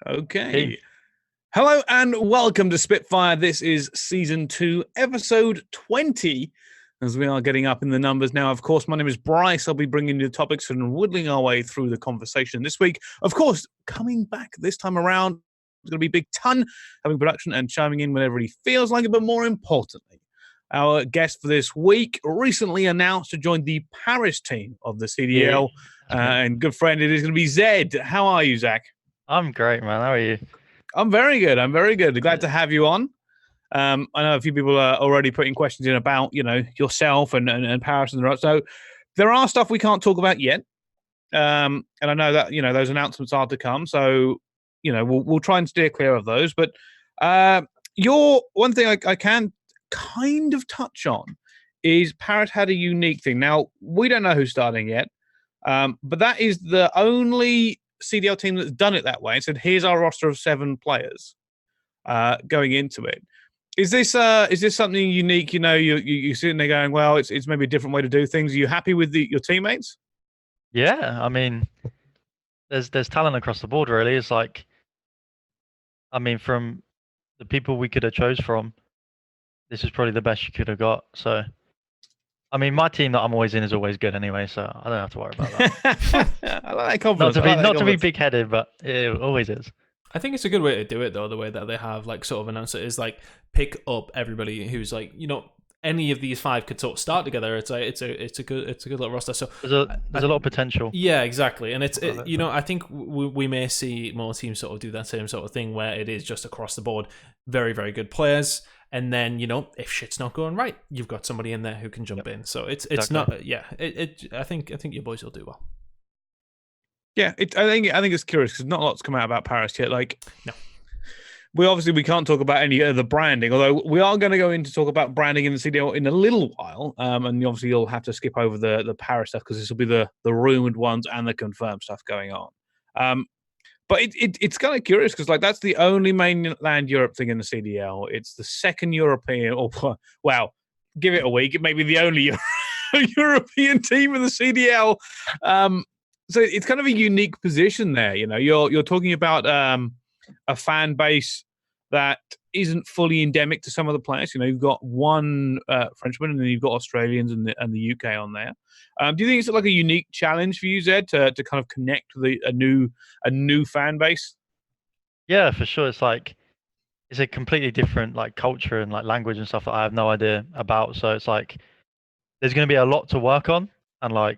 Okay. Team. Hello and welcome to Spitfire. This is Season 2, Episode 20, as we are getting up in the numbers now. Of course, my name is Brice. I'll be bringing you the topics and whittling our way through the conversation this week. Of course, coming back this time around, it's going to be Big Tunn, having production and chiming in whenever he feels like it, but more importantly, our guest for this week recently announced to join the Paris team of the CDL, and good friend, it is going to be Zed. How are you, Zach? I'm great, man. How are you? I'm very good. Glad to have you on. I know a few people are already putting questions in about, yourself and Paris and the rest. So there are stuff we can't talk about yet. And I know that, those announcements are to come. So, we'll try and steer clear of those. But one thing I can kind of touch on is Paris had a unique thing. Now, we don't know who's starting yet. But that is the only CDL team that's done it that way and said, here's our roster of 7 players going into it. Is this something unique? You're sitting there going, well, it's maybe a different way to do things. Are you happy with your teammates? Yeah, I mean, there's talent across the board, really. It's like, I mean, from the people we could have chose from, this is probably the best you could have got. So, I mean, my team that I'm always in is always good anyway, so I don't have to worry about that. I like that confidence. Not to be big-headed, but it always is. I think it's a good way to do it, though. The way that they have sort of announced it is pick up everybody who's any of these 5 could sort of start together. It's a good little roster. So there's a lot of potential. Yeah, exactly. And I think we may see more teams sort of do that same sort of thing where it is just across the board, very, very good players. And then, if shit's not going right, you've got somebody in there who can jump in. So it's exactly. Not, yeah. I think your boys will do well. Yeah, I think it's curious because not a lot's come out about Paris yet. No, we can't talk about any of the branding, although we are going to go in to talk about branding in the CDL in a little while. And obviously you'll have to skip over the Paris stuff because this will be the rumored ones and the confirmed stuff going on. But it's kind of curious because that's the only mainland Europe thing in the CDL. It's the second European, give it a week. It may be the only European team in the CDL. So it's kind of a unique position there. You're talking about a fan base that isn't fully endemic to some of the players. You've got one Frenchman and then you've got Australians and the UK on there. Do you think it's a unique challenge for you, Zed, to kind of connect with a new fan base? Yeah, for sure. It's a completely different culture and language and stuff that I have no idea about. So it's there's going to be a lot to work on, and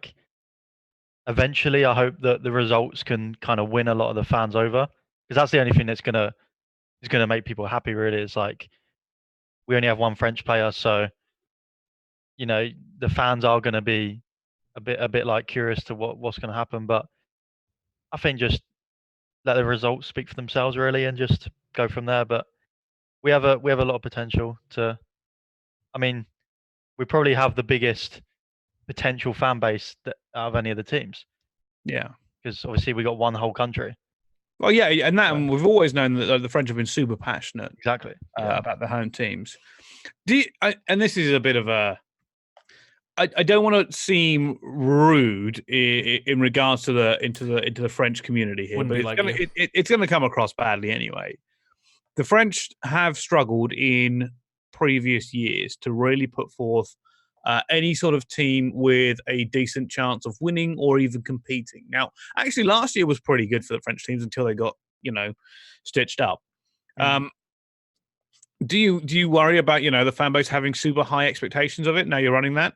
eventually I hope that the results can kind of win a lot of the fans over, because that's the only thing that's gonna make people happy. Really, it's we only have one French player, so the fans are going to be a bit curious to what's going to happen. But I think just let the results speak for themselves, really, and just go from there. But we have a lot of potential to. I mean, we probably have the biggest potential fan base out of any of the teams. Yeah, because obviously we got one whole country. Well, yeah, and we've always known that the French have been super passionate, exactly, about the home teams. And this is a bit of a. I don't want to seem rude in regards to into the French community here, but it's going to come across badly anyway. The French have struggled in previous years to really put forth any sort of team with a decent chance of winning or even competing. Now, actually, last year was pretty good for the French teams until they got stitched up. Do you worry about the fan base having super high expectations of it now you're running that?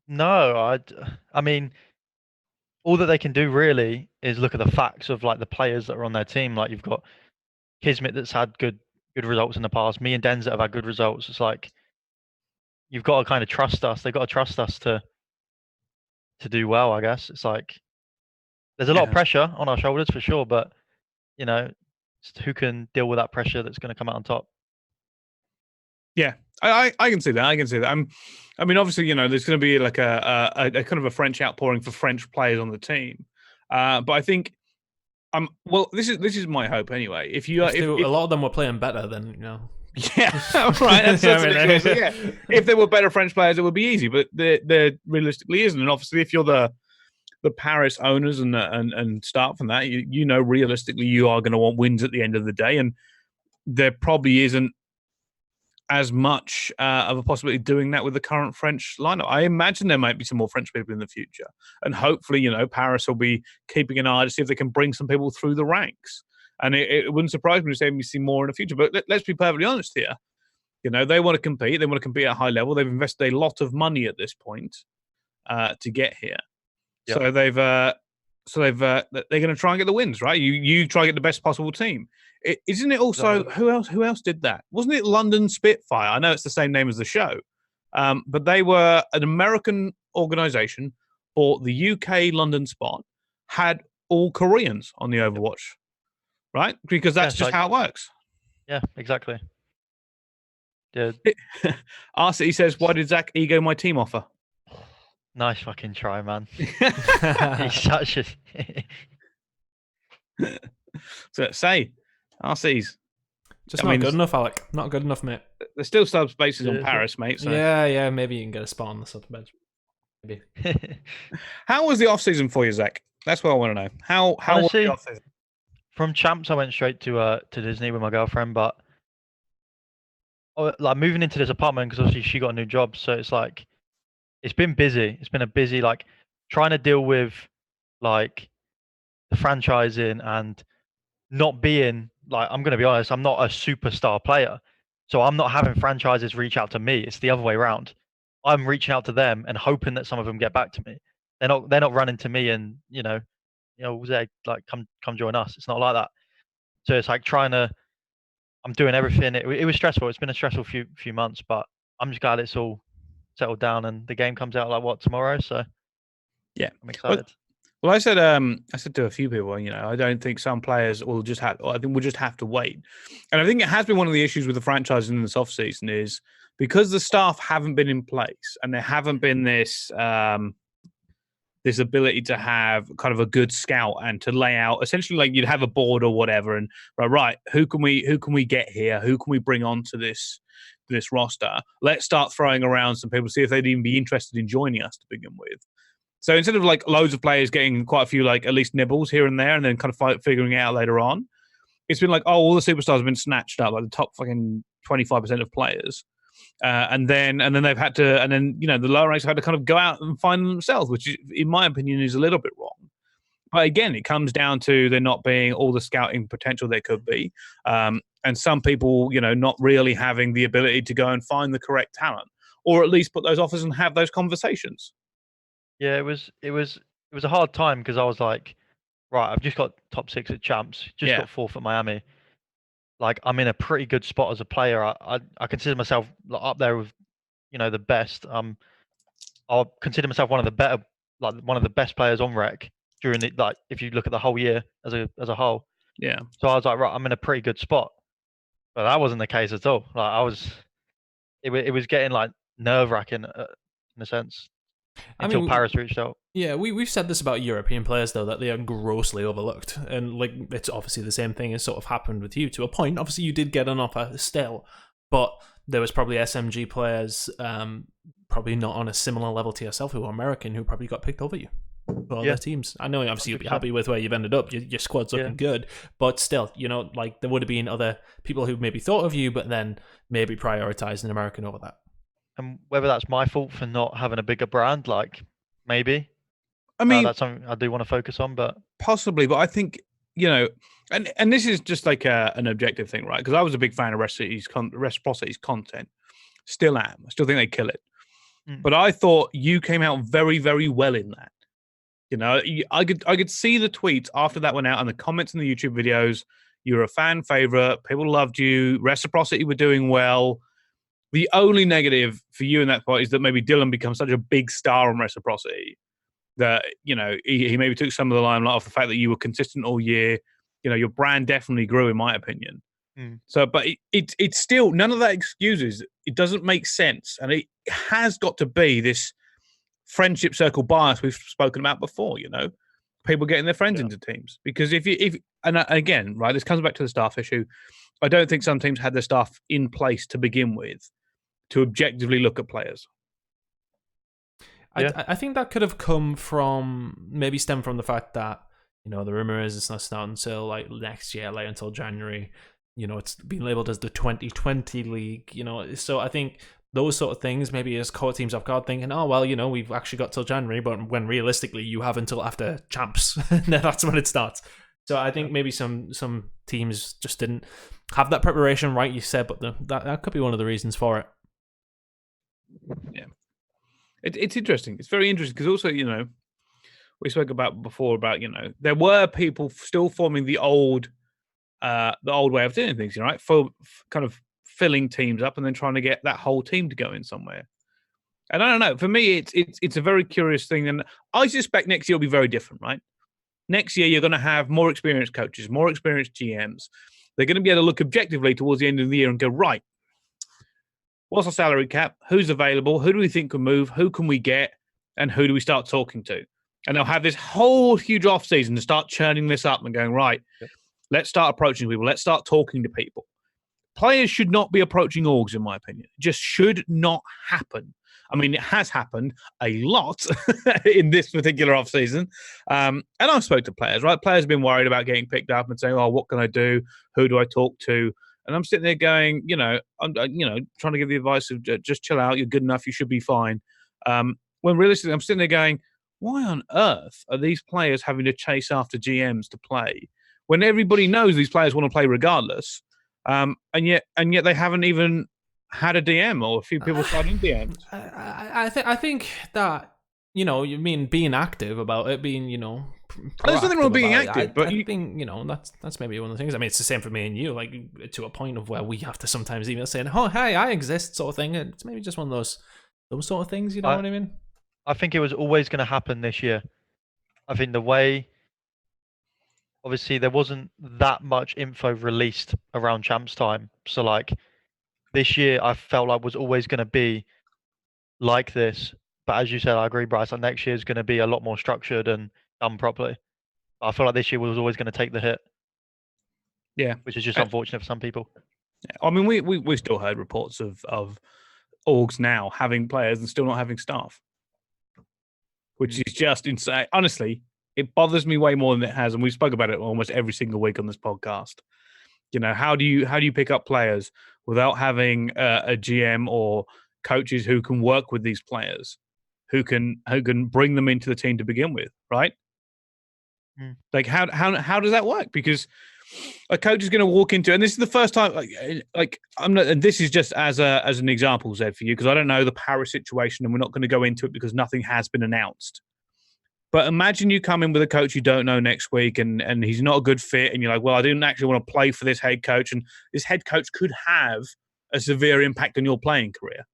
No, I mean, all that they can do really is look at the facts of the players that are on their team. You've got Kismet that's had good results in the past. Me and Denz that have had good results. It's you've got to kind of trust us. They've got to trust us to do well, I guess. It's there's a lot of pressure on our shoulders for sure, but who can deal with that pressure that's going to come out on top? Yeah, I can see that. I mean, obviously, there's going to be a kind of a French outpouring for French players on the team, but I think, well, this is my hope anyway. If a lot of them were playing better than Yeah, right. Yeah. If there were better French players, it would be easy, but there realistically isn't. And obviously, if you're the the Paris owners and staff and that, you know, realistically, you are going to want wins at the end of the day, and there probably isn't as much of a possibility of doing that with the current French lineup. I imagine there might be some more French people in the future, and hopefully, you know, Paris will be keeping an eye to see if they can bring some people through the ranks. And it wouldn't surprise me to say we see more in the future. But let's be perfectly honest here. You know, they want to compete. They want to compete at a high level. They've invested a lot of money at this point to get here. Yep. So they're going to try and get the wins, right? You try and get the best possible team. Isn't it also who else did that? Wasn't it London Spitfire? I know it's the same name as the show, but they were an American organization, bought the UK London spot, had all Koreans on the Overwatch, right? Because that's just how it works. Yeah, exactly. Yeah. RC says, "Why did Zach ego my team offer?" Nice fucking try, man. He's such a. So say, RC's just not good enough, Alec. Not good enough, mate. There's still sub spaces on Paris, mate. So. Yeah. Maybe you can get a spot on the sub bench. Maybe. How was the off season for you, Zach? That's what I want to know. How Honestly, was the off season? From champs, I went straight to Disney with my girlfriend, but like moving into this apartment because obviously she got a new job, so it's like it's been busy. It's been a busy like trying to deal with like the franchising and not being like, I'm going to be honest, I'm not a superstar player, so I'm not having franchises reach out to me. It's the other way around. I'm reaching out to them and hoping that some of them get back to me. They're not running to me and Zed, like come join us. It's not like that. So it's like I'm doing everything. It was stressful. It's been a stressful few months, but I'm just glad it's all settled down and the game comes out like tomorrow. So yeah, I'm excited. Well, I said to a few people, I don't think some players will just have. I think we'll just have to wait. And I think it has been one of the issues with the franchise in this off season is because the staff haven't been in place and there haven't been this this ability to have kind of a good scout and to lay out essentially like you'd have a board or whatever and right, who can we get here? Who can we bring onto this roster? Let's start throwing around some people, see if they'd even be interested in joining us to begin with. So instead of like loads of players getting quite a few like at least nibbles here and there and then kind of figuring it out later on, it's been like, oh, all the superstars have been snatched up, like the top fucking 25% of players. And then they've had to, and then the lower ranks have had to kind of go out and find them themselves, which, in my opinion, is a little bit wrong. But again, it comes down to there not being all the scouting potential there could be, and some people, not really having the ability to go and find the correct talent, or at least put those offers and have those conversations. Yeah, it was a hard time because I was like, right, I've just got top 6 at champs, got 4th at Miami. Like I'm in a pretty good spot as a player. I consider myself up there with, the best. I'll consider myself one of the best players on rec during the if you look at the whole year as a whole. Yeah. So I was like, right, I'm in a pretty good spot, but that wasn't the case at all. Like it was getting like nerve wracking in a sense until Paris reached out. Yeah, we've said this about European players though, that they are grossly overlooked, and like it's obviously the same thing has sort of happened with you to a point. Obviously, you did get an offer still, but there was probably SMG players, probably not on a similar level to yourself, who are American, who probably got picked over you for their teams. I know obviously you'd be happy with where you've ended up. Your squad's looking good, but still, like there would have been other people who maybe thought of you, but then maybe prioritized an American over that. And whether that's my fault for not having a bigger brand, like maybe. I mean, that's something I do want to focus on, but possibly. But I think and this is just like an objective thing, right? Because I was a big fan of Reciprocity's content. Still am. I still think they kill it. But I thought you came out very, very well in that. I could see the tweets after that went out and the comments in the YouTube videos. You're a fan favorite. People loved you. Reciprocity were doing well. The only negative for you in that part is that maybe Dylan becomes such a big star on Reciprocity that, he maybe took some of the limelight off the fact that you were consistent all year. Your brand definitely grew, in my opinion. So, but it's still, none of that excuses. It doesn't make sense. And it has got to be this friendship circle bias we've spoken about before, people getting their friends into teams. Because and again, right, this comes back to the staff issue. I don't think some teams had their staff in place to begin with to objectively look at players. I think that could have stemmed from the fact that, the rumor is it's not starting until like next year, like until January. It's been labeled as the 2020 league, so I think those sort of things maybe as caught teams off guard thinking, oh, well, we've actually got till January, but when realistically you have until after champs, that's when it starts. So I think maybe some teams just didn't have that preparation right, you said, but that could be one of the reasons for it. Yeah. It's interesting. It's very interesting because also, we spoke about before about, there were people still forming the old way of doing things, right? For kind of filling teams up and then trying to get that whole team to go in somewhere. And I don't know. For me, it's a very curious thing, and I suspect next year will be very different, right? Next year, you're going to have more experienced coaches, more experienced GMs. They're going to be able to look objectively towards the end of the year and go, right, what's our salary cap? Who's available? Who do we think can move? Who can we get? And who do we start talking to? And they'll have this whole huge off-season to start churning this up and going, right, let's start approaching people. Let's start talking to people. Players should not be approaching orgs, in my opinion. It just should not happen. I mean, it has happened a lot in this particular off-season. And I've spoke to players, right? Players have been worried about getting picked up and saying, oh, what can I do? Who do I talk to? And I'm sitting there going, I'm trying to give the advice of just chill out. You're good enough. You should be fine. When realistically, I'm sitting there going, why on earth are these players having to chase after GMs to play when everybody knows these players want to play regardless? And yet they haven't even had a DM or a few people starting DMs. I think that you mean being active about it, being there's nothing wrong with being active, but I think that's maybe one of the things. I mean, it's the same for me and you, like to a point of where we have to sometimes email saying, "Oh, hey, I exist," sort of thing. It's maybe just one of those sort of things. You know what I mean? I think it was always going to happen this year. I think the way. Obviously, there wasn't that much info released around champs time. So, like, this year, I felt like was always going to be like this. But as you said, I agree, Brice, like next year is going to be a lot more structured and done properly. But I feel like this year was always going to take the hit. Yeah. Which is just unfortunate for some people. Yeah. I mean, we still heard reports of orgs now having players and still not having staff, which is just insane. Honestly, it bothers me way more than it has, and we spoke about it almost every single week on this podcast. How do you pick up players without having a GM or coaches who can work with these players, who can bring them into the team to begin with, right? Like how does that work? Because a coach is going to walk into, and this is the first time. Like I'm not, and this is just as an example, Zed, for you, because I don't know the Paris situation, and we're not going to go into it because nothing has been announced. But imagine you come in with a coach you don't know next week and he's not a good fit and you're like, well, I didn't actually want to play for this head coach, and this head coach could have a severe impact on your playing career,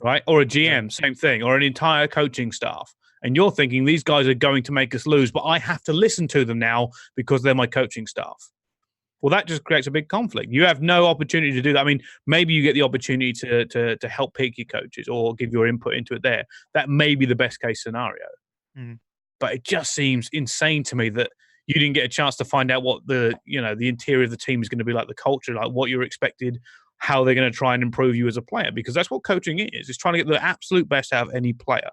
right? Or a GM, same thing, or an entire coaching staff. And you're thinking these guys are going to make us lose, but I have to listen to them now because they're my coaching staff. Well, that just creates a big conflict. You have no opportunity to do that. I mean, maybe you get the opportunity to help pick your coaches or give your input into it there. That may be the best case scenario. But it just seems insane to me that you didn't get a chance to find out what the interior of the team is going to be like, the culture, like what you're expected, how they're going to try and improve you as a player, because that's what coaching is. It's trying to get the absolute best out of any player.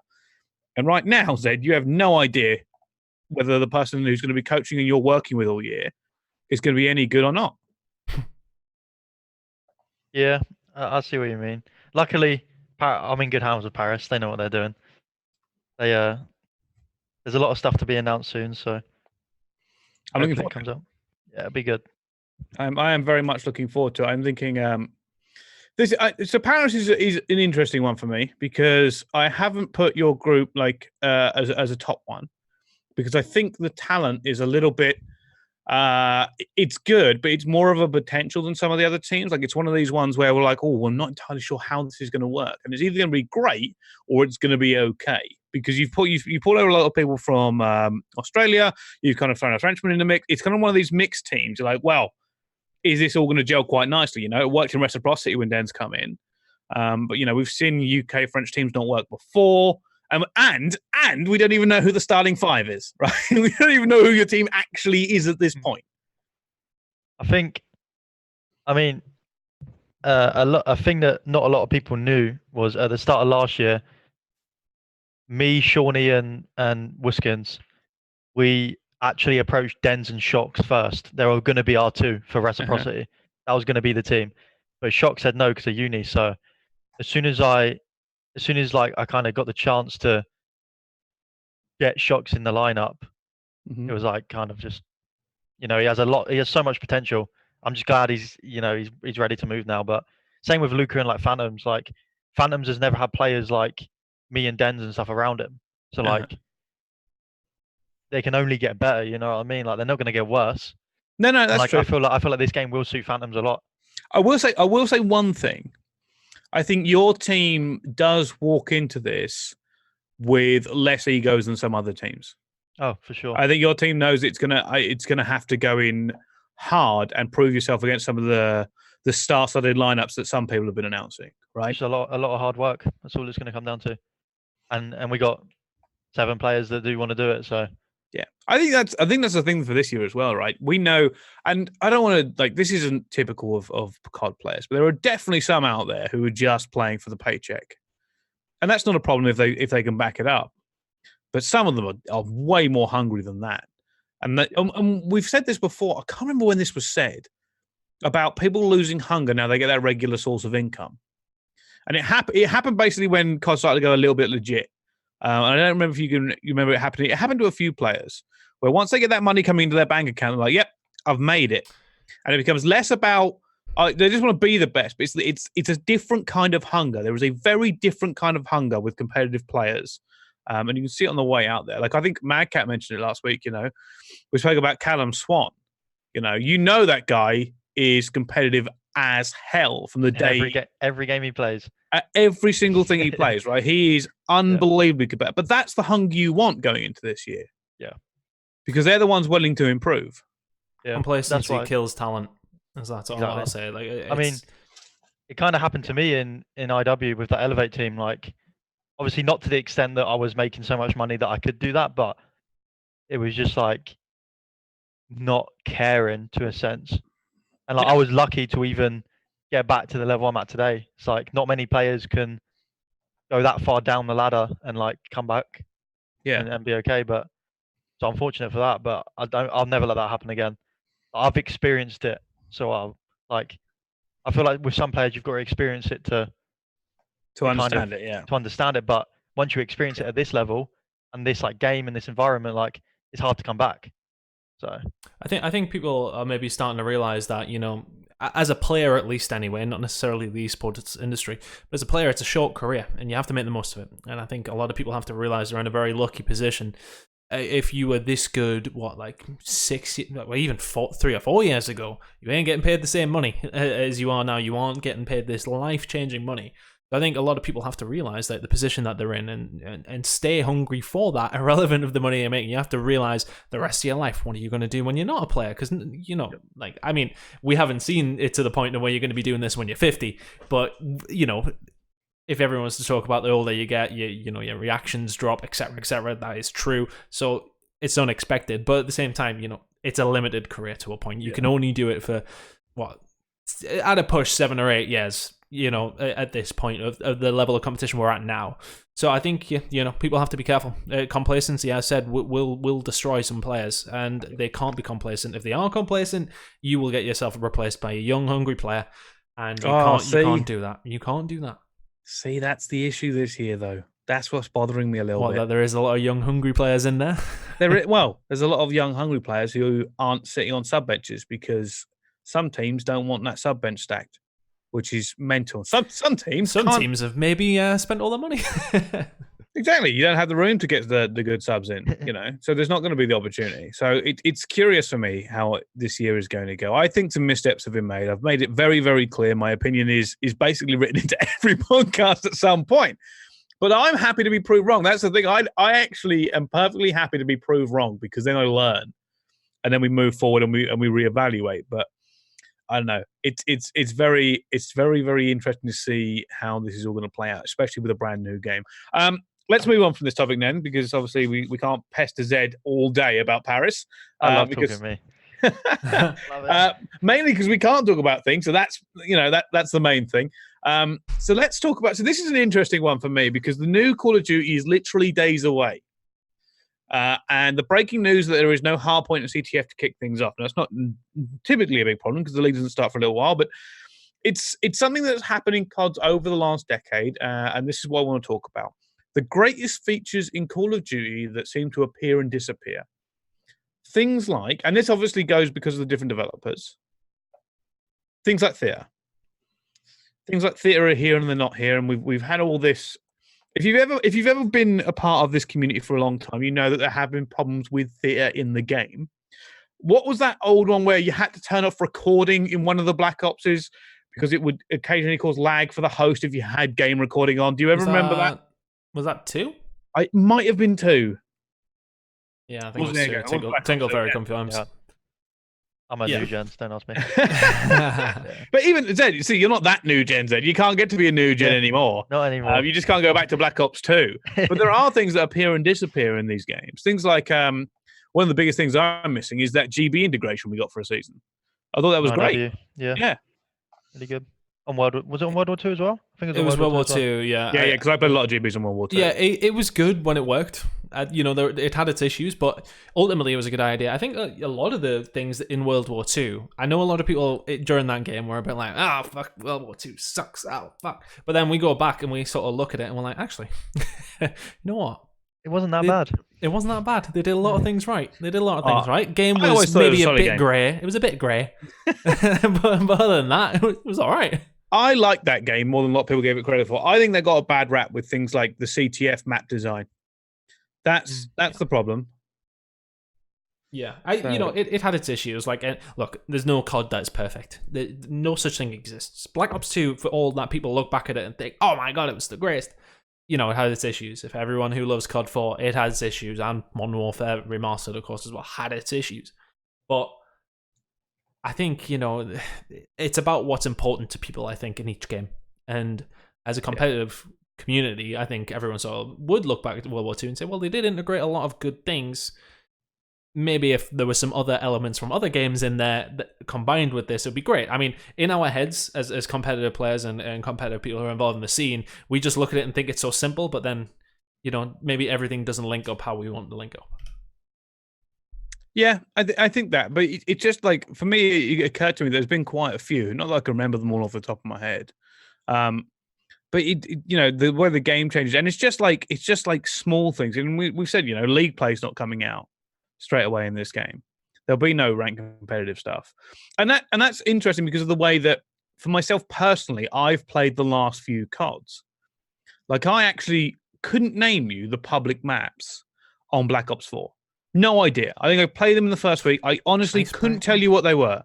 And right now, Zed, you have no idea whether the person who's going to be coaching and you're working with all year is going to be any good or not. Yeah, I see what you mean. Luckily, I'm in good hands with Paris. They know what they're doing. There's a lot of stuff to be announced soon, so I'm looking forward to it. Comes out. Yeah, it'll be good. I am very much looking forward to it. I'm thinking so Paris is an interesting one for me because I haven't put your group like as a top one because I think the talent is a little bit it's good, but it's more of a potential than some of the other teams. Like it's one of these ones where we're like, oh, we're not entirely sure how this is going to work, and it's either going to be great or it's going to be okay because you pulled over a lot of people from Australia. You've kind of thrown a Frenchman in the mix. It's kind of one of these mixed teams. You're like, well, is this all going to gel quite nicely? It worked in Reciprocity when Den's come in, but we've seen UK French teams not work before. And we don't even know who the starting five is, right? We don't even know who your team actually is at this point. A thing that not a lot of people knew was at the start of last year, me, Shawnee, and Wiskins, we actually approached Dens and Shocks first. They were going to be our two for Reciprocity. That was going to be the team, but Shock said no because of uni. So as soon as like I kind of got the chance to get Shocks in the lineup, it was like kind of just, he has so much potential. I'm just glad he's ready to move now. But same with Luca and like Phantoms. Like Phantoms has never had players like me and Dens and stuff around him. So like they can only get better, you know what I mean? Like they're not going to get worse. No, that's true. I feel like this game will suit Phantoms a lot. I will say one thing. I think your team does walk into this with less egos than some other teams. Oh, for sure. I think your team knows it's gonna have to go in hard and prove yourself against some of the star-studded lineups that some people have been announcing. Right? It's a lot of hard work. That's all it's going to come down to. And we got 7 players that do want to do it. So yeah, I think that's the thing for this year as well, right? We know, and I don't want to this isn't typical of COD players, but there are definitely some out there who are just playing for the paycheck, and that's not a problem if they can back it up. But some of them are way more hungry than that, and we've said this before. I can't remember when this was said about people losing hunger now they get their regular source of income, and it happened basically when COD started to go a little bit legit. And I don't remember if you remember it happening. It happened to a few players where once they get that money coming into their bank account, they're like, "Yep, I've made it," and it becomes less about they just want to be the best. But it's a different kind of hunger. There is a very different kind of hunger with competitive players, and you can see it on the way out there. Like I think Madcat mentioned it last week. We spoke about Callum Swan. That guy is competitive as hell from the day every game he plays. At every single thing he plays, right? He is unbelievably competitive. But that's the hunger you want going into this year. Yeah. Because they're the ones willing to improve. Yeah. Complacency kills talent. That's all I'll say. I mean, it kind of happened to me in IW with that Elevate team. Like, obviously not to the extent that I was making so much money that I could do that, but it was just like not caring to a sense. And like I was lucky to even get back to the level I'm at today. It's like not many players can go that far down the ladder and like come back and be okay. But so I'm fortunate for that, but I'll never let that happen again. I've experienced it. So I feel like with some players you've got to experience it to understand to understand it. But once you experience it at this level and this like game and this environment, like it's hard to come back. So I think people are maybe starting to realize that, as a player at least anyway, not necessarily the esports industry, but as a player, it's a short career and you have to make the most of it. And I think a lot of people have to realize they're in a very lucky position. If you were this good, 6, or even 3 or 4 years ago, you ain't getting paid the same money as you are now. You aren't getting paid this life-changing money. I think a lot of people have to realize that the position that they're in and stay hungry for that, irrelevant of the money you're making. You have to realize the rest of your life, what are you going to do when you're not a player? Because, we haven't seen it to the point where you're going to be doing this when you're 50. But, if everyone wants to talk about the older you get, your reactions drop, etc., that is true. So it's unexpected. But at the same time, it's a limited career to a point. You can only do it for, at a push, 7 or 8 years. At this point of the level of competition we're at now. So I think, people have to be careful. Complacency, as I said, will destroy some players, and they can't be complacent. If they are complacent, you will get yourself replaced by a young, hungry player, and you can't do that. You can't do that. See, that's the issue this year, though. That's what's bothering me a little bit. That there is a lot of young, hungry players in there? There's a lot of young, hungry players who aren't sitting on sub benches because some teams don't want that sub bench stacked, which is mental. Some teams have maybe spent all their money. Exactly. You don't have the room to get the good subs in, so there's not going to be the opportunity. So it's curious for me how this year is going to go. I think some missteps have been made. I've made it very, very clear. My opinion is basically written into every podcast at some point. But I'm happy to be proved wrong. That's the thing. I actually am perfectly happy to be proved wrong because then I learn, and then we move forward and we reevaluate. But I don't know. It's very, very interesting to see how this is all going to play out, especially with a brand new game. Let's move on from this topic then, because obviously we can't pester Zed all day about Paris. I love talking to me. Mainly because we can't talk about things, so that's that's the main thing. So let's talk about. So this is an interesting one for me because the new Call of Duty is literally days away. And the breaking news that there is no hardpoint at CTF to kick things off. Now, it's not typically a big problem because the league doesn't start for a little while, but it's something that's happened in CODs over the last decade, and this is what I want to talk about. The greatest features in Call of Duty that seem to appear and disappear. Things like, and this obviously goes because of the different developers, things like theater. Things like theater are here and they're not here, and we've had all this. If you've ever been a part of this community for a long time, you know that there have been problems with theater in the game. What was that old one where you had to turn off recording in one of the Black Opses because it would occasionally cause lag for the host if you had game recording on? Do you ever remember that? Was that 2? It might have been 2. Yeah, I think it was 2. Tingle very confirms. Yeah. I'm a new gen, don't ask me. But even Zed, you see, you're not that new gen, Zed. You can't get to be a new gen anymore. Not anymore. You just can't go back to Black Ops 2. But there are things that appear and disappear in these games. Things like one of the biggest things I'm missing is that GB integration we got for a season. I thought that was great. Yeah. Really good. Was it on World War II as well? I think it was World War II, yeah. Yeah, because I played a lot of GBs on World War II. Yeah, it was good when it worked. It had its issues, but ultimately it was a good idea. I think a lot of the things in World War II, I know a lot of people during that game were a bit like, fuck, World War II sucks, fuck. But then we go back and we sort of look at it and we're like, actually, you know what? It wasn't that bad. It wasn't that bad. They did a lot of things right. Game was maybe a bit grey. It was a bit grey. but other than that, it was all right. I like that game more than a lot of people gave it credit for. I think they got a bad rap with things like the CTF map design. That's the problem. Yeah, it had its issues. Like, look, there's no COD that's perfect. No such thing exists. Black Ops 2, for all that people look back at it and think, oh my god, it was the greatest. It had its issues. If everyone who loves COD 4, it has issues. And Modern Warfare Remastered, of course, as well, had its issues. But I think, it's about what's important to people, I think, in each game. And as a competitive community, I think everyone sort of would look back at World War II and say, well, they did integrate a lot of good things. Maybe if there were some other elements from other games in there that combined with this, it would be great. I mean, in our heads, as competitive players and competitive people who are involved in the scene, we just look at it and think it's so simple, but then, maybe everything doesn't link up how we want to link up. Yeah, I think that, but it's just like, for me, it occurred to me there's been quite a few. Not that I can remember them all off the top of my head, but the way the game changes, and it's just like small things. And we've said, league play's not coming out straight away in this game. There'll be no ranked competitive stuff, and that's interesting because of the way that, for myself personally, I've played the last few CODs. Like, I actually couldn't name you the public maps on Black Ops 4. No idea. I think I played them in the first week. I honestly couldn't tell you what they were.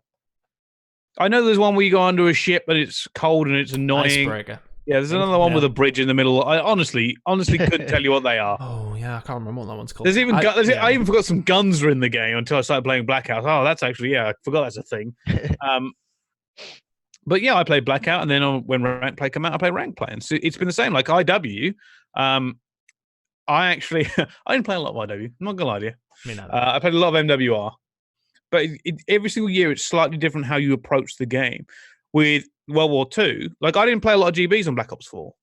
I know there's one where you go under a ship and it's cold and it's annoying. Icebreaker. Yeah, there's another one with a bridge in the middle. I honestly couldn't tell you what they are. Oh, yeah, I can't remember what that one's called. There's even I even forgot some guns were in the game until I started playing Blackout. Oh, that's actually, I forgot that's a thing. But yeah, I played Blackout, and then when Rank Play came out, I played Rank Play. And so it's been the same. Like IW, I didn't play a lot of IW. I'm not going to lie to you. I played a lot of MWR. But every single year, it's slightly different how you approach the game. With World War II, like, I didn't play a lot of GBs on Black Ops 4.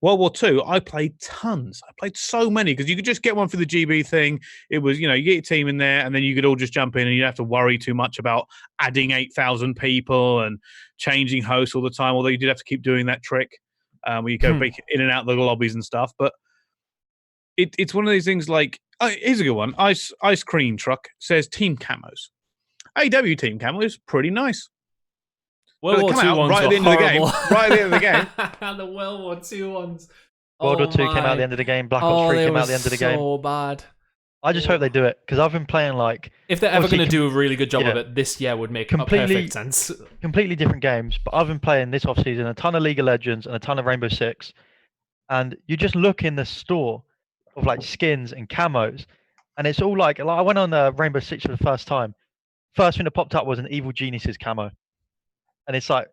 World War II, I played tons. I played so many because you could just get one for the GB thing. It was, you get your team in there and then you could all just jump in and you don't have to worry too much about adding 8,000 people and changing hosts all the time, although you did have to keep doing that trick where you go in and out of the lobbies and stuff. But it's one of these things like, here's a good one. Ice Cream Truck says team camos. AW team camo is pretty nice. World War II ones right at the end of the game. Right at the end of the game. The World War II ones. World War II came out at the end of the game. Black Ops 3 came out at the end of the game. So bad. I just hope they do it because I've been playing like. If they're ever going to do a really good job of it, this year would make perfect sense. Completely different games, but I've been playing this off-season a ton of League of Legends and a ton of Rainbow Six, and you just look in the store of like skins and camos, and it's all like I went on Rainbow Six for the first time. First thing that popped up was an Evil Geniuses camo. And it's like,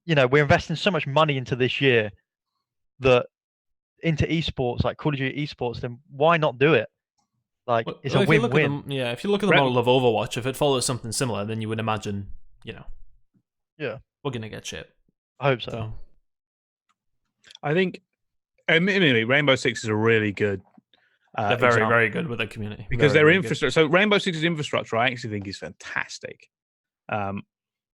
we're investing so much money into this year into esports, like Call of Duty esports, then why not do it? Like, it's a win-win. If you look at the model of Overwatch, if it follows something similar, then you would imagine, yeah, we're going to get shit. I hope so. I think, admittedly, Rainbow Six is a really good. They're very, example very good with their community because very, their very infrastructure. So Rainbow Six's infrastructure, I actually think, is fantastic.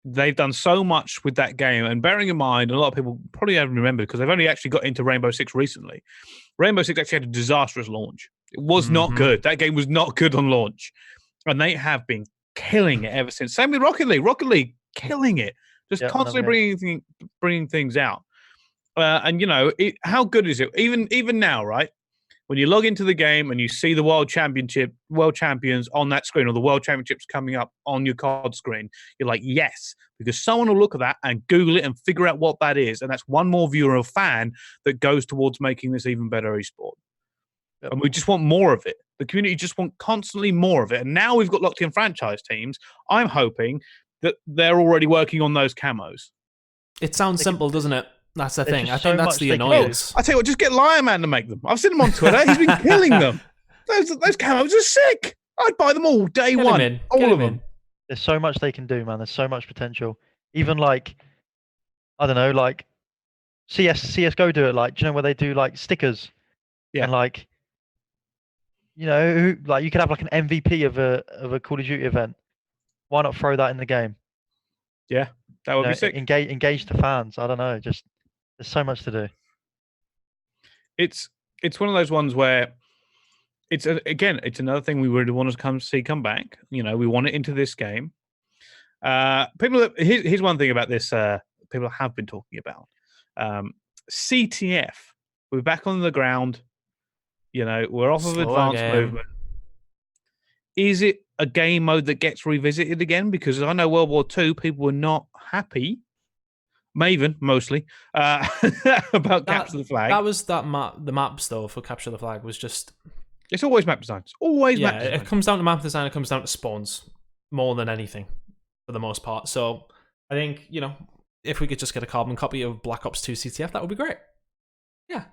They've done so much with that game, and bearing in mind, a lot of people probably haven't remembered because they've only actually got into Rainbow Six recently. Rainbow Six actually had a disastrous launch. It was not good. That game was not good on launch, and they have been killing it ever since. Same with Rocket League. Rocket League killing it, just constantly bringing things out. And you know, how good is it? Even now, right? When you log into the game and you see the world champions on that screen, or the world championships coming up on your COD screen, you're like, yes, because someone will look at that and Google it and figure out what that is. And that's one more viewer or fan that goes towards making this even better esport. Yep. And we just want more of it. The community just want constantly more of it. And now we've got locked in franchise teams. I'm hoping that they're already working on those camos. It sounds simple, doesn't it? That's the thing. I think that's the annoyance. I tell you what, just get Lion Man to make them. I've seen them on Twitter. He's been killing them. Those camos are sick. I'd buy them all day one. All of them. There's so much they can do, man. There's so much potential. Even like, I don't know, like CS:GO do it. Like, do you know where they do like stickers? Yeah. And like, you know, like you could have like an MVP of a Call of Duty event. Why not throw that in the game? Yeah, that would be sick. Engage the fans. I don't know. Just there's so much to do. It's one of those ones where it's another thing we really want to come back. You know, we want it into this game. Here's one thing about this. People have been talking about CTF. We're back on the ground. You know, we're off of advanced movement. Is it a game mode that gets revisited again? Because I know World War II, people were not happy. Maven, mostly, about Capture the Flag. That was that map. The maps, though, for Capture the Flag was just... It's always map design. It's always map design. It comes down to map design. It comes down to spawns more than anything, for the most part. So I think, you know, if we could just get a carbon copy of Black Ops 2 CTF, that would be great. Yeah,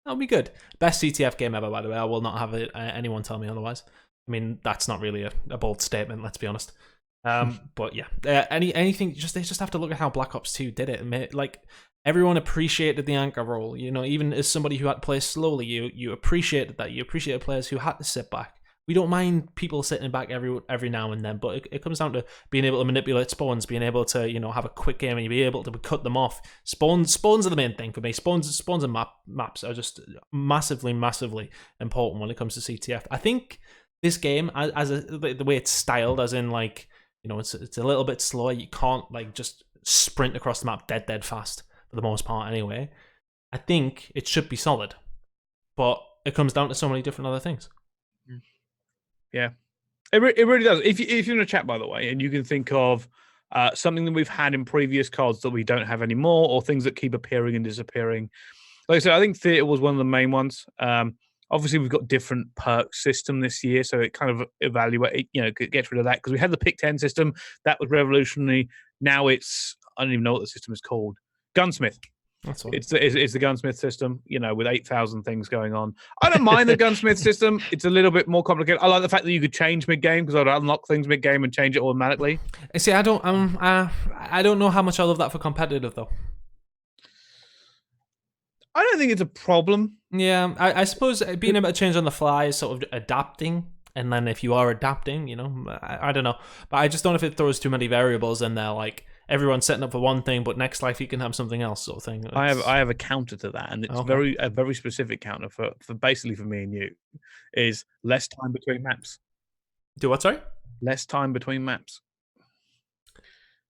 that would be good. Best CTF game ever, by the way. I will not have anyone tell me otherwise. I mean, that's not really a bold statement, let's be honest. But yeah, anything. They just have to look at how Black Ops 2 did it. Like, everyone appreciated the anchor role. You know, even as somebody who had to play slowly, you appreciated that. You appreciated players who had to sit back. We don't mind people sitting back every now and then, but it comes down to being able to manipulate spawns, being able to, you know, have a quick game and you be able to cut them off. Spawns are the main thing for me. Spawns and maps are just massively important when it comes to CTF. I think this game, the way it's styled, as in, like, you know, it's a little bit slower. You can't like just sprint across the map dead fast for the most part anyway. I think it should be solid, but it comes down to so many different other things. Yeah, it really does. If you're in a chat, by the way, and you can think of something that we've had in previous cards that we don't have anymore, or things that keep appearing and disappearing. Like I said, I think theatre was one of the main ones. Obviously, we've got different perk system this year, so it kind of gets rid of that, because we had the pick 10 system that was revolutionary. Now it's, I don't even know what the system is called. Gunsmith. That's what it's the Gunsmith system, you know, with 8,000 things going on. I don't mind the Gunsmith system. It's a little bit more complicated. I like the fact that you could change mid game, because I'd unlock things mid game and change it automatically. See, I don't know how much I love that for competitive though. I don't think it's a problem. Yeah, I suppose being able to change on the fly is sort of adapting. And then if you are adapting, you know, I don't know. But I just don't know if it throws too many variables in there. Like, everyone's setting up for one thing, but next life you can have something else, sort of thing. I have a counter to that, and it's a very specific counter for basically for me and you, is less time between maps. Do what, sorry? Less time between maps.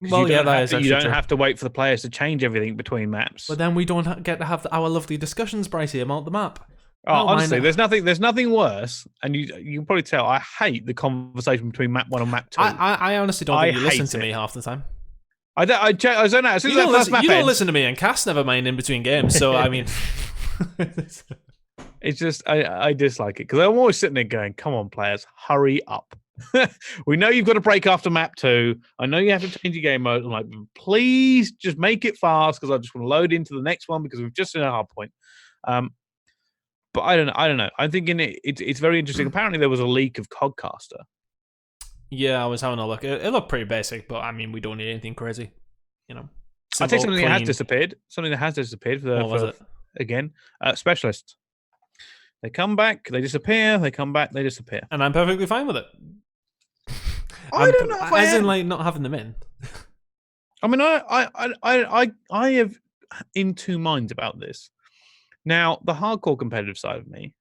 Well, you don't have to wait for the players to change everything between maps. But then we don't get to have our lovely discussions, Brice, about the map. Oh, honestly, there's nothing worse, and you can probably tell I hate the conversation between map 1 and map 2. I honestly don't think you listen to me half the time. I zone out. You don't listen to me and Cass, never mind in between games. So I mean, it's just I dislike it, because I'm always sitting there going, "Come on, players, hurry up." We know you've got to break after map 2. I know you have to change your game mode. I'm like, please just make it fast, because I just want to load into the next one, because we've just seen a hard point. But I don't know. I'm thinking it's very interesting. Apparently, there was a leak of Codcaster. Yeah, I was having a look. It looked pretty basic, but I mean, we don't need anything crazy, you know. I'll tell you something that has disappeared. Something that has disappeared. What was it? again. Specialists. They come back, they disappear. They come back, they disappear. And I'm perfectly fine with it. I don't know if I as am. in like not having them in. I mean, I have in two minds about this. Now, the hardcore competitive side of me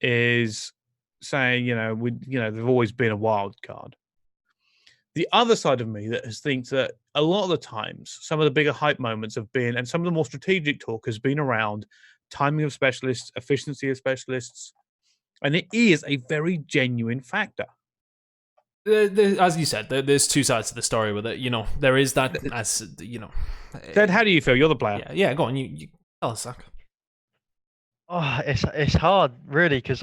is saying, they've always been a wild card. The other side of me that thinks that a lot of the times, some of the bigger hype moments have been, and some of the more strategic talk has been around timing of specialists, efficiency of specialists, and it is a very genuine factor. As you said, there's two sides to the story with it. There is that, Zed, how do you feel? You're the player. Yeah. Go on. You tell us, Zach. Oh, it's hard, really, because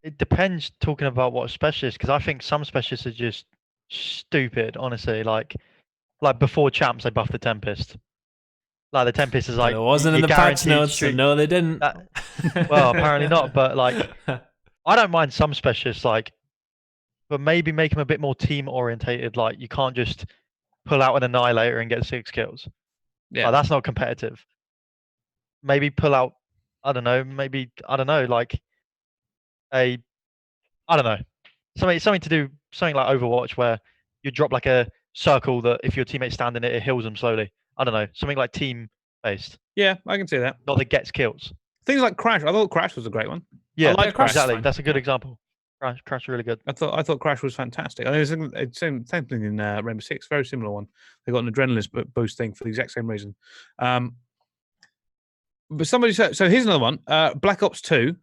it depends talking about what specialists. Because I think some specialists are just stupid, honestly. Like before champs, they buffed the Tempest. Like the Tempest is like, it wasn't in the patch notes, so no, they didn't. Well, apparently not. But I don't mind some specialists, but maybe make them a bit more team orientated. Like you can't just pull out an annihilator and get 6 kills. Yeah, that's not competitive. Maybe pull out, I don't know, something to do, something like Overwatch where you drop like a circle that if your teammate's standing it heals them slowly. I don't know, something like team based. Yeah, I can see that. Not that gets kills. Things like Crash. I thought Crash was a great one. Yeah, I like Crash. Exactly. That's a good example. Crash really good. I thought Crash was fantastic. I mean, it's same thing in Rainbow Six, very similar one. They got an adrenaline boost thing for the exact same reason. But somebody said, so here's another one. Black Ops 2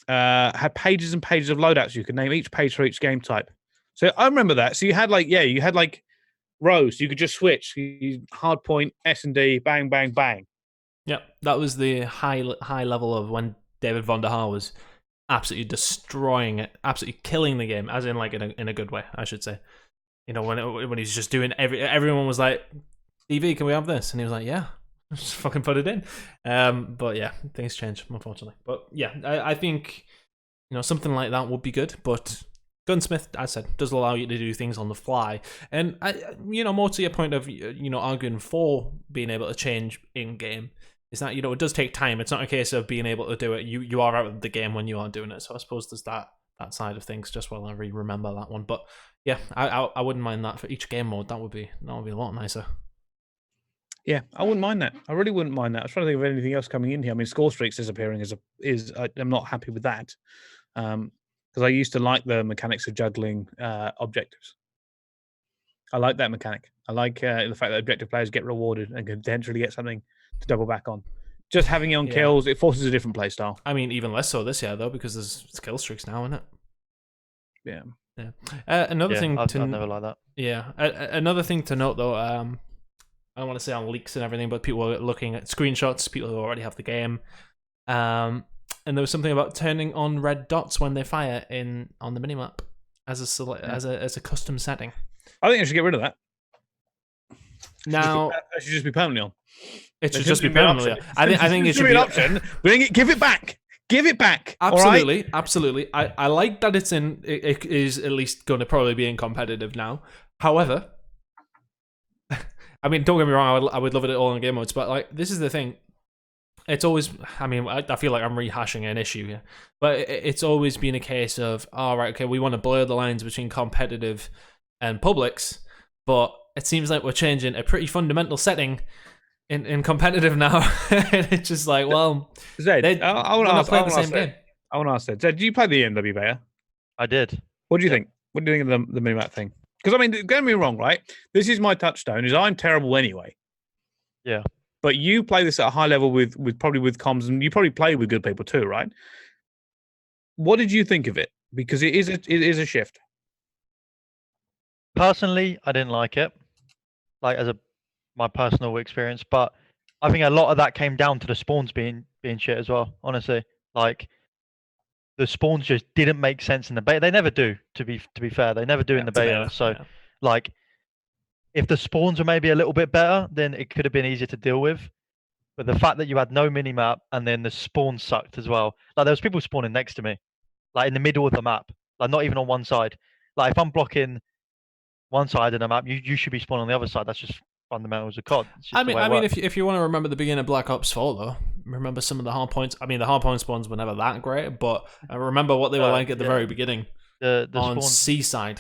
had pages and pages of loadouts. You could name each page for each game type. So I remember that. So you had rows. You could just switch. Hard point, S&D, bang, bang, bang. Yep, that was the high level of when David Von der Haar was absolutely destroying it, absolutely killing the game, as in in a good way, I should say. When he's just doing everyone was like, "EV, can we have this?" And he was like, "Yeah, just fucking put it in." But yeah, things change, unfortunately. But yeah, I think something like that would be good. But Gunsmith, as I said, does allow you to do things on the fly, and more to your point of arguing for being able to change in game. Is that it does take time. It's not a case of being able to do it. You are out of the game when you are doing it. So I suppose there's that side of things. Just while I remember that one, but yeah, I wouldn't mind that for each game mode. That would be a lot nicer. Yeah, I wouldn't mind that. I really wouldn't mind that. I was trying to think of anything else coming in here. I mean, score streaks disappearing I'm not happy with that because I used to like the mechanics of juggling objectives. I like that mechanic. I like the fact that objective players get rewarded and can potentially get something to double back on. Just having it on kills, it forces a different play style. I mean, even less so this year though, because there's skill streaks now, isn't it? Yeah. Another thing I've never liked that. Yeah. Another thing to note though, I don't want to say on leaks and everything, but people are looking at screenshots, people who already have the game. And there was something about turning on red dots when they fire on the minimap as a custom setting. I think I should get rid of that. Now it should just be permanently on. It should just be permanently on. I think it should be an option. Give it back. Give it back. Absolutely, absolutely. I like that it's in. It is at least going to probably be in competitive now. However, I mean, don't get me wrong. I would love it all in game modes, but this is the thing. It's always. I mean, I feel like I'm rehashing an issue here, but it's always been a case of, okay, we want to blur the lines between competitive and publics, but it seems like we're changing a pretty fundamental setting in competitive now. And it's just like, well, Zed, I want to play the same game. I want to ask Zed, did you play the EMW beta? I did. What do you think? What do you think of the minimap thing? Because I mean, don't get me wrong, right? This is my touchstone. Is I'm terrible anyway. Yeah. But you play this at a high level with comms, and you probably play with good people too, right? What did you think of it? Because it is a shift. Personally, I didn't like it, my personal experience. But I think a lot of that came down to the spawns being shit as well. Honestly, the spawns just didn't make sense in the beta. They never do. To be fair, they never do in the beta. So, if the spawns were maybe a little bit better, then it could have been easier to deal with. But the fact that you had no minimap and then the spawn sucked as well. There was people spawning next to me, in the middle of the map, not even on one side. If I'm blocking one side of the map, you should be spawning on the other side. That's just fundamentals of COD. I mean, if you want to remember the beginning of Black Ops 4, though, remember some of the hard points. I mean, the hard point spawns were never that great, but I remember what they were like at the very beginning. The on spawns, Seaside.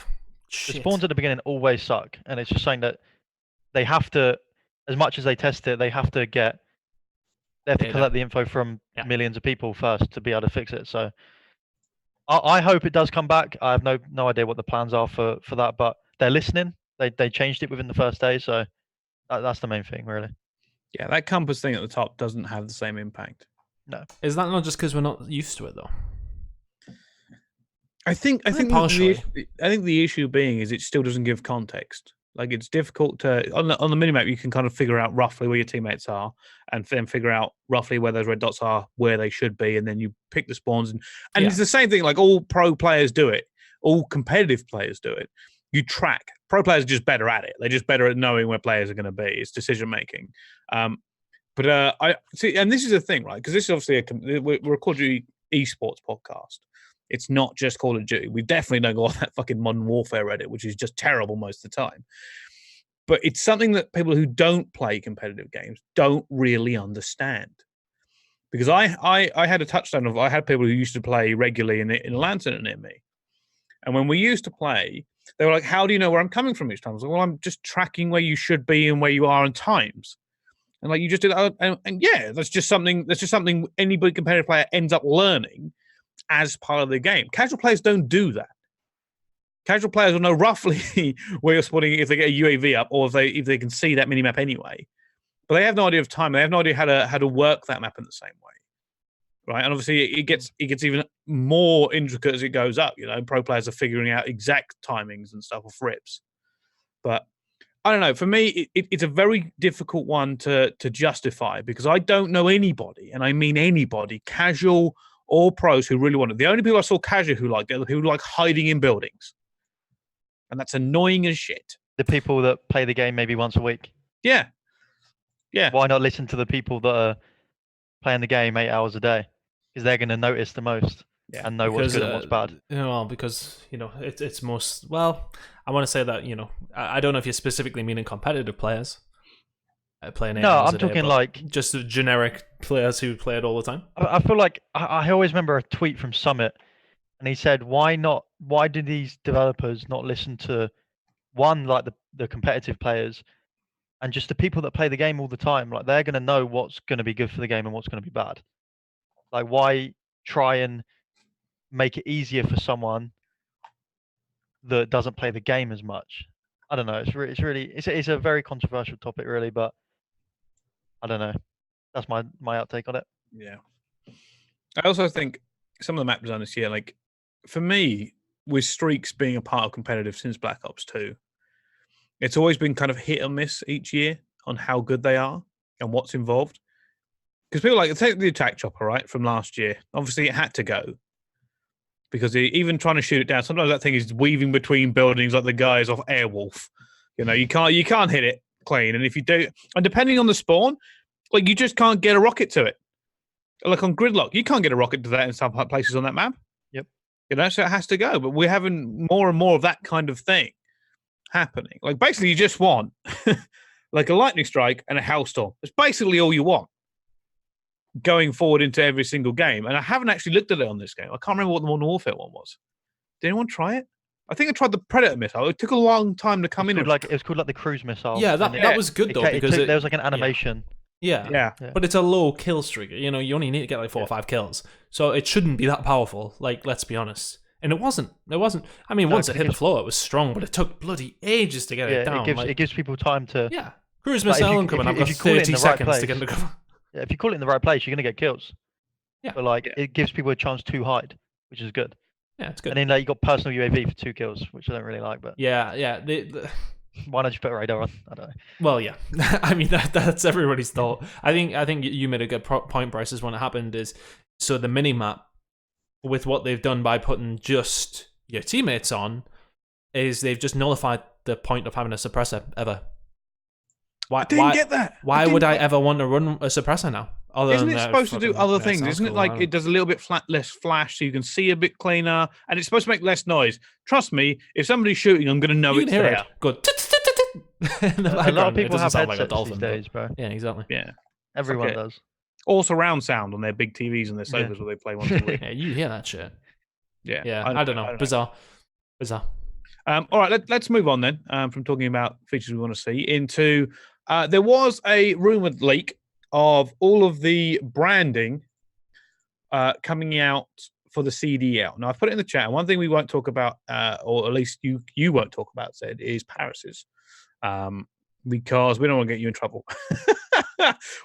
The spawns at the beginning always suck, and it's just saying that they have to, as much as they test it, they have to collect the info from millions of people first to be able to fix it. So I hope it does come back. I have no idea what the plans are for that, but they're listening. They changed it within the first day, so that's the main thing, really. Yeah, that compass thing at the top doesn't have the same impact. No. Is that not just because we're not used to it, though? I think the issue being is it still doesn't give context. Like, it's difficult to on the minimap you can kind of figure out roughly where your teammates are, and then figure out roughly where those red dots are, where they should be, and then you pick the spawns. And it's the same thing. Like, all pro players do it, all competitive players do it. You track. Pro players are just better at it. They're just better at knowing where players are going to be. It's decision making. But I see, and this is the thing, right? Because this is obviously we're a Call of Duty esports podcast. It's not just Call of Duty. We definitely don't go on that fucking Modern Warfare Reddit, which is just terrible most of the time. But it's something that people who don't play competitive games don't really understand. Because I had a touchdown of, I had people who used to play regularly in Lantern near me. And when we used to play, they were like, how do you know where I'm coming from each time? I was like, well, I'm just tracking where you should be and where you are in times. And like, you just did that. And yeah, that's just something anybody competitive player ends up learning as part of the game. Casual players don't do that. Casual players will know roughly where you're spawning if they get a UAV up, or if they can see that minimap anyway. But they have no idea of time. They have no idea how to work that map in the same way, right? And obviously, it gets even more intricate as it goes up. You know, pro players are figuring out exact timings and stuff of rips. But I don't know. For me, it's a very difficult one to justify, because I don't know anybody, and I mean anybody, casual or pros, who really want it. The only people I saw casual who liked it are who like hiding in buildings. And that's annoying as shit. The people that play the game maybe once a week. Yeah. Yeah. Why not listen to the people that are playing the game 8 hours a day? Because they're going to notice the most and know what's good and what's bad. Well, because, it's most... Well, I want to say that, I don't know if you're specifically meaning competitive players. Playing 8 hours I'm talking day, like... Just generic players who play it all the time. I feel like... I always remember a tweet from Summit, and he said, why do these developers not listen to, one, like the competitive players, and just the people that play the game all the time? Like, they're going to know what's going to be good for the game and what's going to be bad. Like, why try and make it easier for someone that doesn't play the game as much? I don't know. It's a very controversial topic, really, but I don't know. That's my outtake on it. Yeah. I also think some of the map design this year, like, for me, with streaks being a part of competitive since Black Ops 2, it's always been kind of hit or miss each year on how good they are and what's involved. Because people take the attack chopper, right, from last year. Obviously, it had to go. Because even trying to shoot it down, sometimes that thing is weaving between buildings like the guys off Airwolf. You can't hit it clean. And if you do, and depending on the spawn, like, you just can't get a rocket to it. Like on Gridlock, you can't get a rocket to that in some places on that map. Yep. So it has to go. But we're having more and more of that kind of thing happening. Like, basically, you just want like a lightning strike and a hailstorm. That's basically all you want going forward into every single game. And I haven't actually looked at it on this game. I can't remember what the Modern Warfare one was. Did anyone try it? I think I tried the Predator missile. It took a long time to come in. It was called like the cruise missile. Yeah, that was good though, because there was like an animation. Yeah. But it's a low kill streak. You only need to get like 4 or 5 kills. So it shouldn't be that powerful. Like, let's be honest. And it wasn't. I mean, once it hit the floor, it was strong, but it took bloody ages to get it down. It gives people time to... Yeah. Cruise missile incoming. I've got 30 seconds to get into cover. Yeah, if you call it in the right place, you're going to get kills. Yeah. But it gives people a chance to hide, which is good. Yeah, it's good. And then you got personal UAV for 2 kills, which I don't really like. But yeah. Why not just put a radar on? I don't know. Well, yeah. I mean, that's everybody's thought. I think you made a good point, Brice, is when it happened is, so the mini-map, with what they've done by putting just your teammates on, is they've just nullified the point of having a suppressor ever. I didn't get that. Why would I ever want to run a suppressor now? Isn't it supposed to do other things? Isn't it like it does a little bit less flash so you can see a bit cleaner, and it's supposed to make less noise? Trust me, if somebody's shooting, I'm going to know it's there. Good. in the A lot background. of people It doesn't have sound like a headsets dolphin, these but- days, bro. Yeah, exactly. Yeah. Everyone Okay. does. All surround sound on their big TVs and their sofas where they play once a week. Yeah, you hear that shit. Yeah. Yeah, I don't know. Bizarre. All right, let's move on then from talking about features we want to see into there was a rumored leak of all of the branding coming out for the CDL. Now, I've put it in the chat. And one thing we won't talk about, or at least you won't talk about, Zed, is Paris's. Because we don't want to get you in trouble.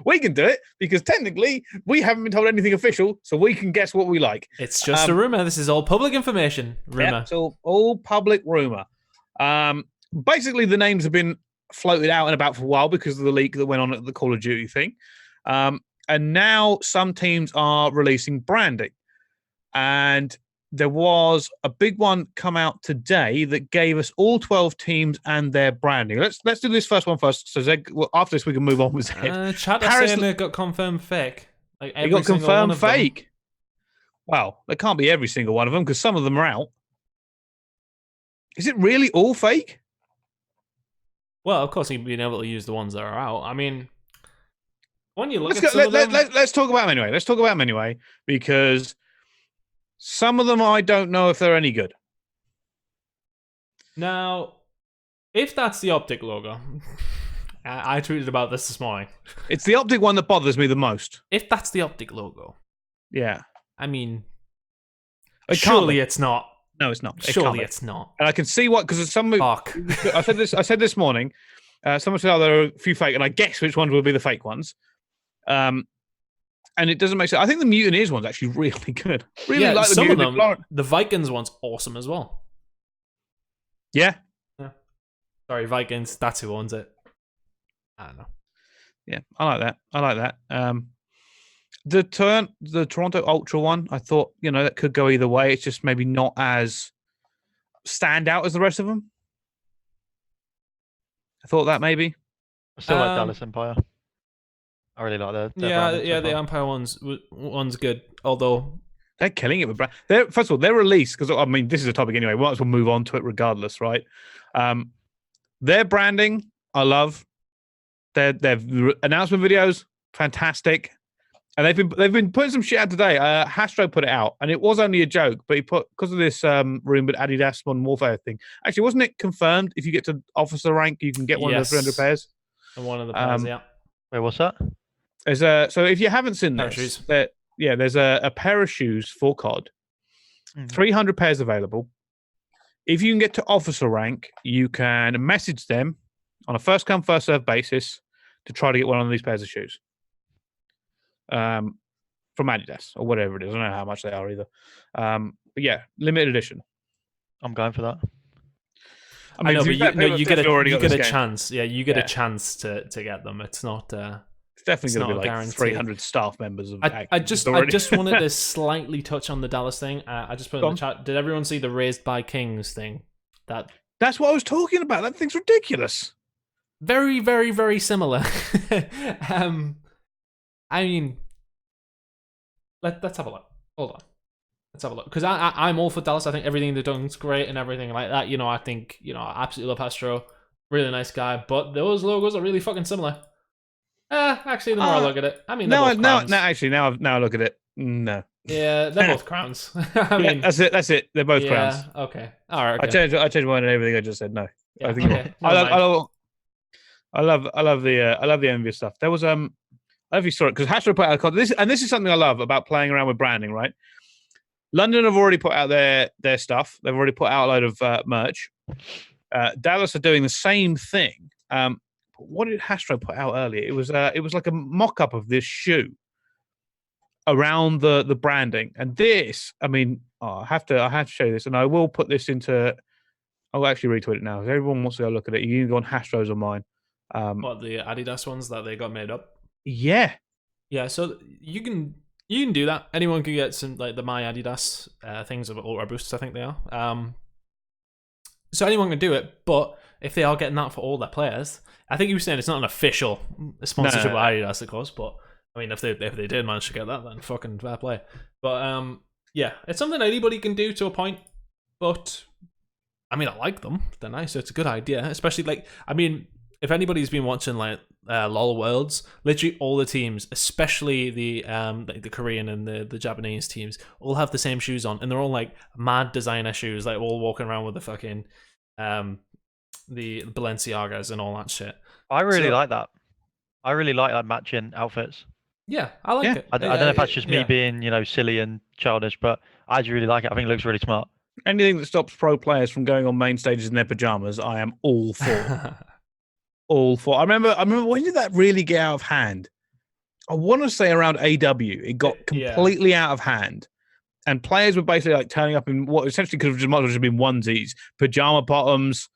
We can do it because technically we haven't been told anything official, so we can guess what we like. It's just a rumor. This is all public information. Rumor. Yeah, so all public rumor. Basically, the names have been floated out and about for a while because of the leak that went on at the Call of Duty thing. And now some teams are releasing branding. And there was a big one come out today that gave us all 12 teams and their branding. Let's do this first one first. So Zed, after this, we can move on with Zed. Chat is saying it got confirmed fake. Like It got confirmed fake. Well, it can't be every single one of them because some of them are out. Is it really all fake? Well, of course, you've been able to use the ones that are out. I mean, when you look Let's at let's talk about them anyway. Let's talk about them anyway because some of them I don't know if they're any good. Now, if that's the Optic logo, I tweeted about this morning. It's the Optic one that bothers me the most. If that's the Optic logo, yeah, I mean, it surely it's not. No, it's not. Surely it's not. And I can see what because some. Fuck. I said this morning. Someone said, "Oh, there are a few fake," and I guess which ones will be the fake ones. And it doesn't make sense. I think the Mutineers one's actually really good. Really like the some of Mutineers. them. The Vikings one's awesome as well. Yeah. Sorry, Vikings. That's who owns it. I don't know. Yeah, I like that. The Toronto Ultra one, I thought, that could go either way. It's just maybe not as stand out as the rest of them. I thought that maybe. I still like Dallas Empire. I really like their branding so the far. Empire one's good. Although they're killing it with brand. First of all, their release, because I mean, this is a topic anyway. We might as well move on to it regardless, right? Their branding, I love. Their announcement videos, fantastic. And they've been putting some shit out today. Hastro put it out, and it was only a joke, but he put because of this rumored Adidas Modern Warfare thing. Actually, wasn't it confirmed? If you get to officer rank, you can get one of the 300 pairs. And one of the pairs, yeah. Wait, what's that? So if you haven't seen this, there's a pair of shoes for COD, 300 pairs available. If you can get to officer rank, you can message them on a first come first serve basis to try to get one of these pairs of shoes. From Adidas or whatever it is. I don't know how much they are either. But yeah, limited edition. I'm going for that. I know, but you get a chance. Yeah, you get a chance to get them. It's not. It's definitely going to be like guaranteed. 300 staff members of. I just wanted to slightly touch on the Dallas thing. I just put in the chat. Did everyone see the Raised by Kings thing? That's what I was talking about. That thing's ridiculous. Very, very, very similar. I mean, let's have a look. Hold on. Let's have a look. Because I'm all for Dallas. I think everything they've done is great and everything like that. I think, I absolutely love Astro. Really nice guy. But those logos are really fucking similar. Actually, the more I look at it, I mean, now I look at it. No. Yeah, they're both crowns. I mean, that's it. They're both crowns. Okay. All right. Okay. I changed mine and everything I just said. No. Yeah, I think I love the envious stuff. There was I don't know if you saw it because Hastro put out this is something I love about playing around with branding, right? London have already put out their stuff. They've already put out a load of merch. Dallas are doing the same thing. What did Hastro put out earlier? It was like a mock-up of this shoe around the branding. And this, I mean, I have to show you this, and I will put this into. I'll actually retweet it now. If everyone wants to go look at it, you can go on Hastro's or mine. What, the Adidas ones that they got made up? Yeah. So you can do that. Anyone can get some like the My Adidas things of Ultra Boosts, I think they are. So anyone can do it, but if they are getting that for all their players, I think you were saying it's not an official sponsorship of Adidas, of course. But I mean, if they did manage to get that, then fucking fair play. But yeah, it's something anybody can do to a point. But I mean, I like them. They're nice. So it's a good idea, especially like, I mean, if anybody's been watching like LOL Worlds, literally all the teams, especially the Korean and the Japanese teams, all have the same shoes on, and they're all like mad designer shoes, like all walking around with the fucking the Balenciagas and all that shit. I really like that. I really like matching outfits. Yeah, I like it. I don't know if that's just me being, silly and childish, but I actually really like it. I think it looks really smart. Anything that stops pro players from going on main stages in their pajamas, I am all for. All for. I remember when did that really get out of hand? I want to say around AW. It got completely out of hand. And players were basically like turning up in what essentially could have just might have just been onesies, pajama bottoms,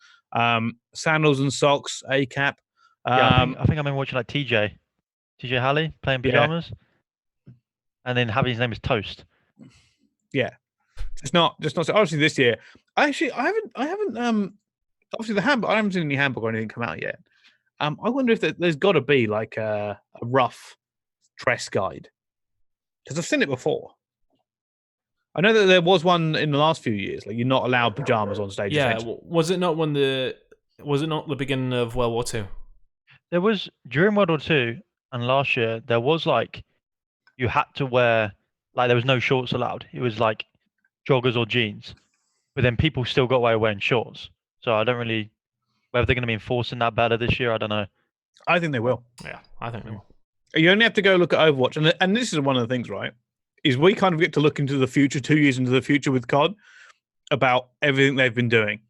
sandals and socks, a cap. I think I've been watching like TJ Halley playing pajamas, and then having his name is Toast. Yeah, just not. Obviously, this year, I haven't. Obviously, I haven't seen any handbook or anything come out yet. I wonder if there's got to be like a rough dress guide, because I've seen it before. I know that there was one in the last few years. Like you're not allowed pajamas on stage. Yeah, was it not the beginning of World War II? There was during World War II and last year. There was like you had to wear like there was no shorts allowed. It was like joggers or jeans, but then people still got away wearing shorts. So I don't really whether they're going to be enforcing that better this year. I don't know. I think they will. Yeah, I think they will. You only have to go look at Overwatch, and this is one of the things, right? Is we kind of get to look into the future, 2 years into the future with COD, about everything they've been doing.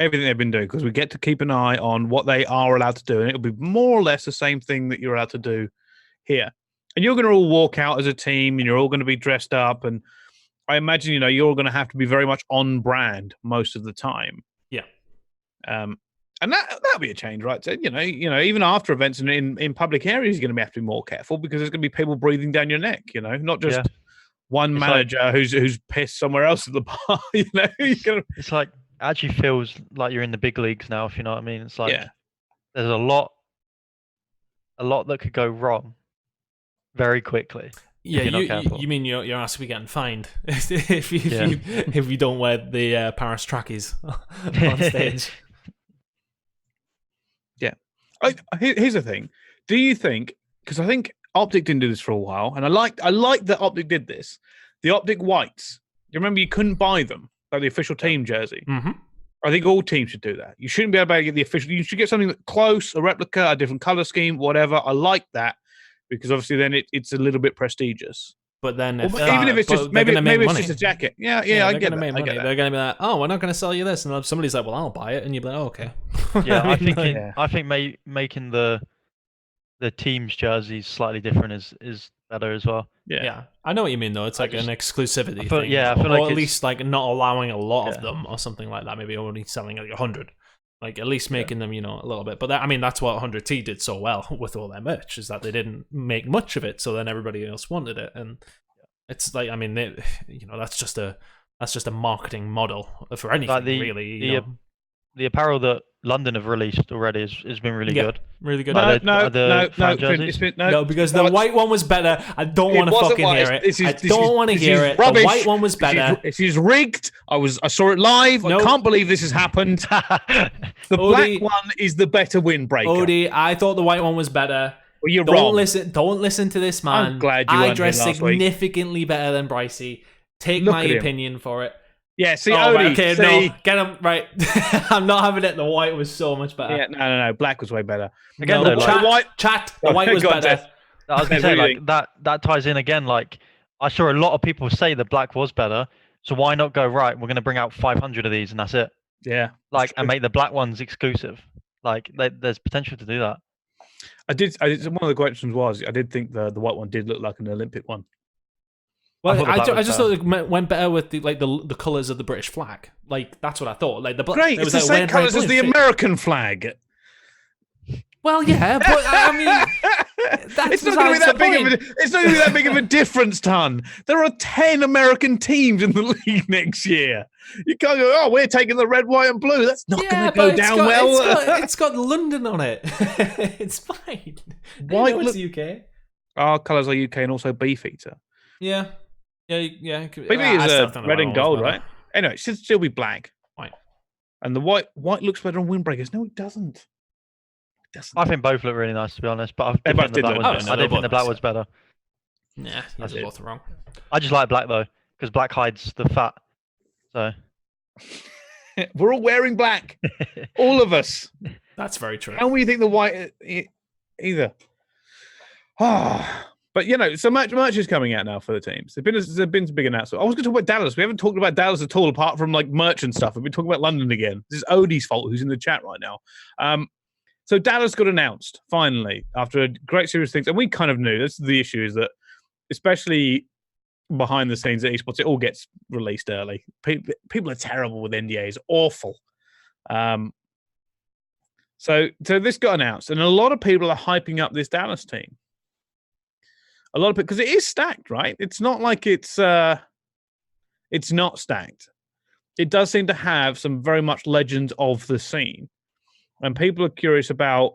Everything they've been doing, because we get to keep an eye on what they are allowed to do, and it'll be more or less the same thing that you're allowed to do here. And you're going to all walk out as a team, and you're all going to be dressed up, and I imagine you're all going to have to be very much on brand most of the time. Yeah. And that'll be a change, right? So, even after events and in public areas, you're going to have to be more careful because there's going to be people breathing down your neck, not just one manager who's pissed somewhere else at the bar, It's like, it actually feels like you're in the big leagues now, if you know what I mean. It's like, there's a lot that could go wrong very quickly. Yeah, you mean your ass will be getting fined if you don't wear the Paris trackies on stage. Yeah. Here's the thing. Do you think, because I think Optic didn't do this for a while, and I like that Optic did this. The Optic whites. You remember you couldn't buy them, like the official team jersey. Mm-hmm. I think all teams should do that. You shouldn't be able to get the official. You should get something close, a replica, a different color scheme, whatever. I like that because obviously then it's a little bit prestigious. But then, even if it's just maybe it's just a jacket. Yeah, I get that. They're going to be like, oh, we're not going to sell you this, and somebody's like, well, I'll buy it, and you're like, oh, okay. Yeah, I think making the team's jerseys slightly different is better as well. Yeah, I know what you mean though. It's like an exclusivity thing. Yeah, I feel like at least like not allowing a lot of them or something like that. Maybe only selling like 100. Like at least making them, a little bit. But that's what 100T did so well with all their merch, is that they didn't make much of it, so then everybody else wanted it, and it's like, that's just a marketing model for anything, like really. The apparel that London have released already has been really good. Really good. No, because the white one was better. I don't want to fucking hear it. I don't want to hear it. Rubbish. The white one was better. It is rigged. I saw it live. I can't believe this has happened. The black one is the better windbreaker. Odie, I thought the white one was better. Well, you're wrong. Don't listen to this man. I'm glad you I dress significantly better than Bricey. Take my opinion for it. Yeah, see, Odie, right, okay, no, get him right. I'm not having it. The white was so much better. Yeah, no, black was way better. Again, the white was better. I was gonna say like that ties in again. Like I saw a lot of people say the black was better, so why not go right? We're gonna bring out 500 of these and that's it. Yeah, like and make the black ones exclusive. Like there's potential to do that. I did. One of the questions was I did think the white one did look like an Olympic one. Well, I just thought it went better with the colours of the British flag. Like that's what I thought. Like great, it's the same colours as the American flag. Well, yeah, but I mean, it's not going to be that big of a. It's not going to be that big of a difference, Tunn. There are 10 American teams in the league next year. You can't go, oh, we're taking the red, white, and blue. That's not going to go down well. It's got London on it. It's fine. White, it's UK. Our colours are UK and also Beefeater. Yeah. Maybe it's red and gold, right? Anyway, it should still be black. Right. And the white looks better on windbreakers. No, it doesn't. It doesn't. I think both look really nice, to be honest. But I They did both think the did black look was nice. better. I did think the black was better. Nah, you're both wrong. I just like black though, because black hides the fat. So we're all wearing black, all of us. That's very true. How do you think the white either? But you know, so merch is coming out now for the teams. There's been some big announcements. I was going to talk about Dallas. We haven't talked about Dallas at all, apart from like merch and stuff. We've been talking about London again. This is Odie's fault, who's in the chat right now. So Dallas got announced finally after a great series of things, and we kind of knew. This is the issue: is that especially behind the scenes at Esports, it all gets released early. People are terrible with NDAs, awful. So this got announced, and a lot of people are hyping up this Dallas team. A lot of people, because it is stacked, right? It's not like it's not stacked. It does seem to have some very much legends of the scene, and people are curious about: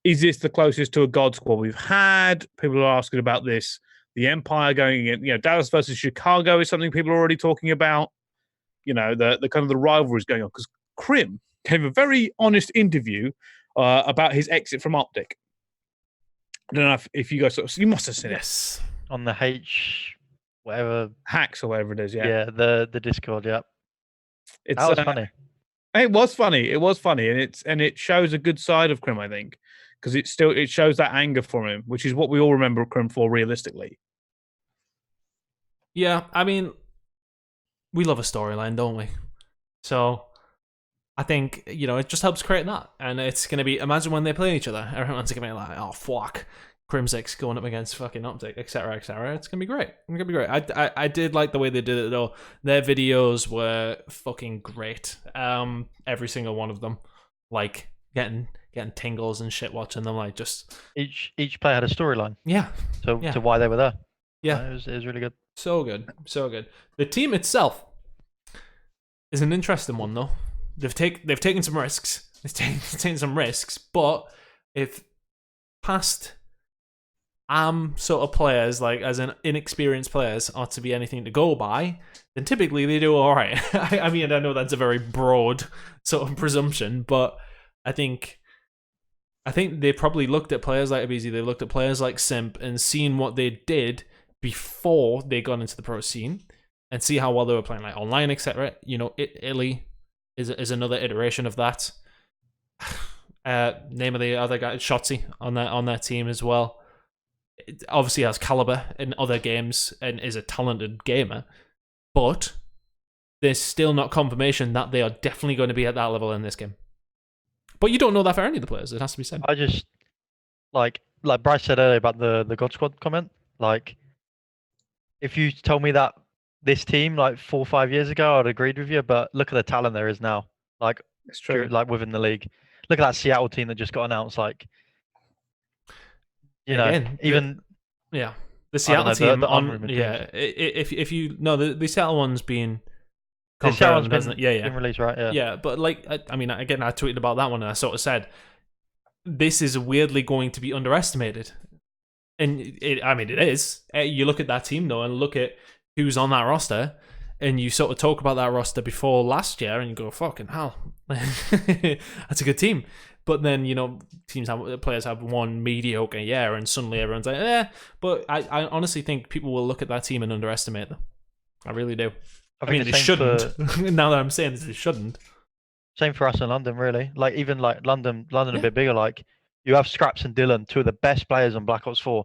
is this the closest to a God Squad we've had? People are asking about this. The Empire going in, Dallas versus Chicago is something people are already talking about. The kind of the rivalries going on, because Krim gave a very honest interview about his exit from Optic. I don't know if you guys you must have seen it on the whatever hacks or whatever it is. Yeah, the Discord. Yeah, that was funny. It was funny, and it shows a good side of Krim, I think, because it shows that anger from him, which is what we all remember Krim for realistically. Yeah, I mean, we love a storyline, don't we? So I think, it just helps create that. And it's going to be, imagine when they play each other, everyone's going to be like, oh, fuck, Crimsix going up against fucking Optic, etc., etc. It's going to be great. It's going to be great. I did like the way they did it, though. Their videos were fucking great. Every single one of them. Like, getting tingles and shit watching them. Like, just... Each player had a storyline. Yeah. To why they were there. Yeah. It was really good. So good. So good. The team itself is an interesting one, though. They've taken some risks. They've taken some risks, but if past sort of players, like as an inexperienced players, are to be anything to go by, then typically they do all right. I mean, I know that's a very broad sort of presumption, but I think they probably looked at players like Abizi, they looked at players like Simp, and seen what they did before they got into the pro scene, and see how well they were playing, like online, etc. Italy is another iteration of that. Name of the other guy, Shotzi, on that team as well. It obviously has caliber in other games and is a talented gamer, but there's still not confirmation that they are definitely going to be at that level in this game. But you don't know that for any of the players, it has to be said. I just, like Brice said earlier about the God Squad comment, like, if you told me that this team, like 4 or 5 years ago, I'd agreed with you, but look at the talent there is now. Like, it's true. Like, within the league. Look at that Seattle team that just got announced, like, the Seattle team the Seattle one's been confirmed, hasn't it? Been released, right? Yeah, but like, I tweeted about that one, and I sort of said this is weirdly going to be underestimated, and it is. You look at that team though, and look at who's on that roster, and you sort of talk about that roster before last year, and you go, fucking hell, that's a good team. But then, players have one mediocre year, and suddenly everyone's like, eh. But I honestly think people will look at that team and underestimate them. I really do. I mean, they shouldn't. Now that I'm saying this, they shouldn't. Same for us in London, really. Like, even like London a bit bigger. Like, you have Scraps and Dylan, two of the best players on Black Ops 4,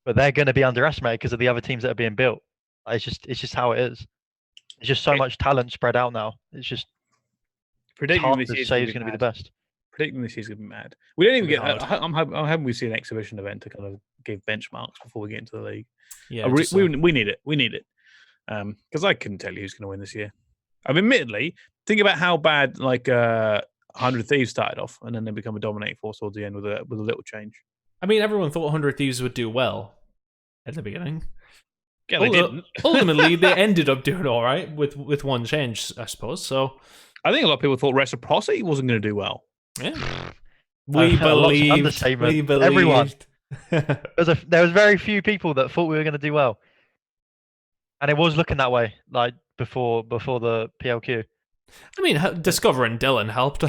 but they're going to be underestimated because of the other teams that are being built. Like, it's just how it is. There's just so much talent spread out now. It's just predicting this year is going to be the best. Predicting this year's going to be mad. We don't even get. I'm hoping we see an exhibition event to kind of give benchmarks before we get into the league. Yeah, we need it. We need it because I couldn't tell you who's going to win this year. I mean, admittedly, think about how bad 100 Thieves started off, and then they become a dominating force towards the end with a little change. I mean, everyone thought 100 Thieves would do well at the beginning. Yeah, they didn't. Ultimately, they ended up doing all right with one change, I suppose. So I think a lot of people thought Reciprocity wasn't going to do well. Yeah, we believed. Everyone. There was very few people that thought we were going to do well, and it was looking that way. Like before the PLQ. I mean, discovering Dylan helped.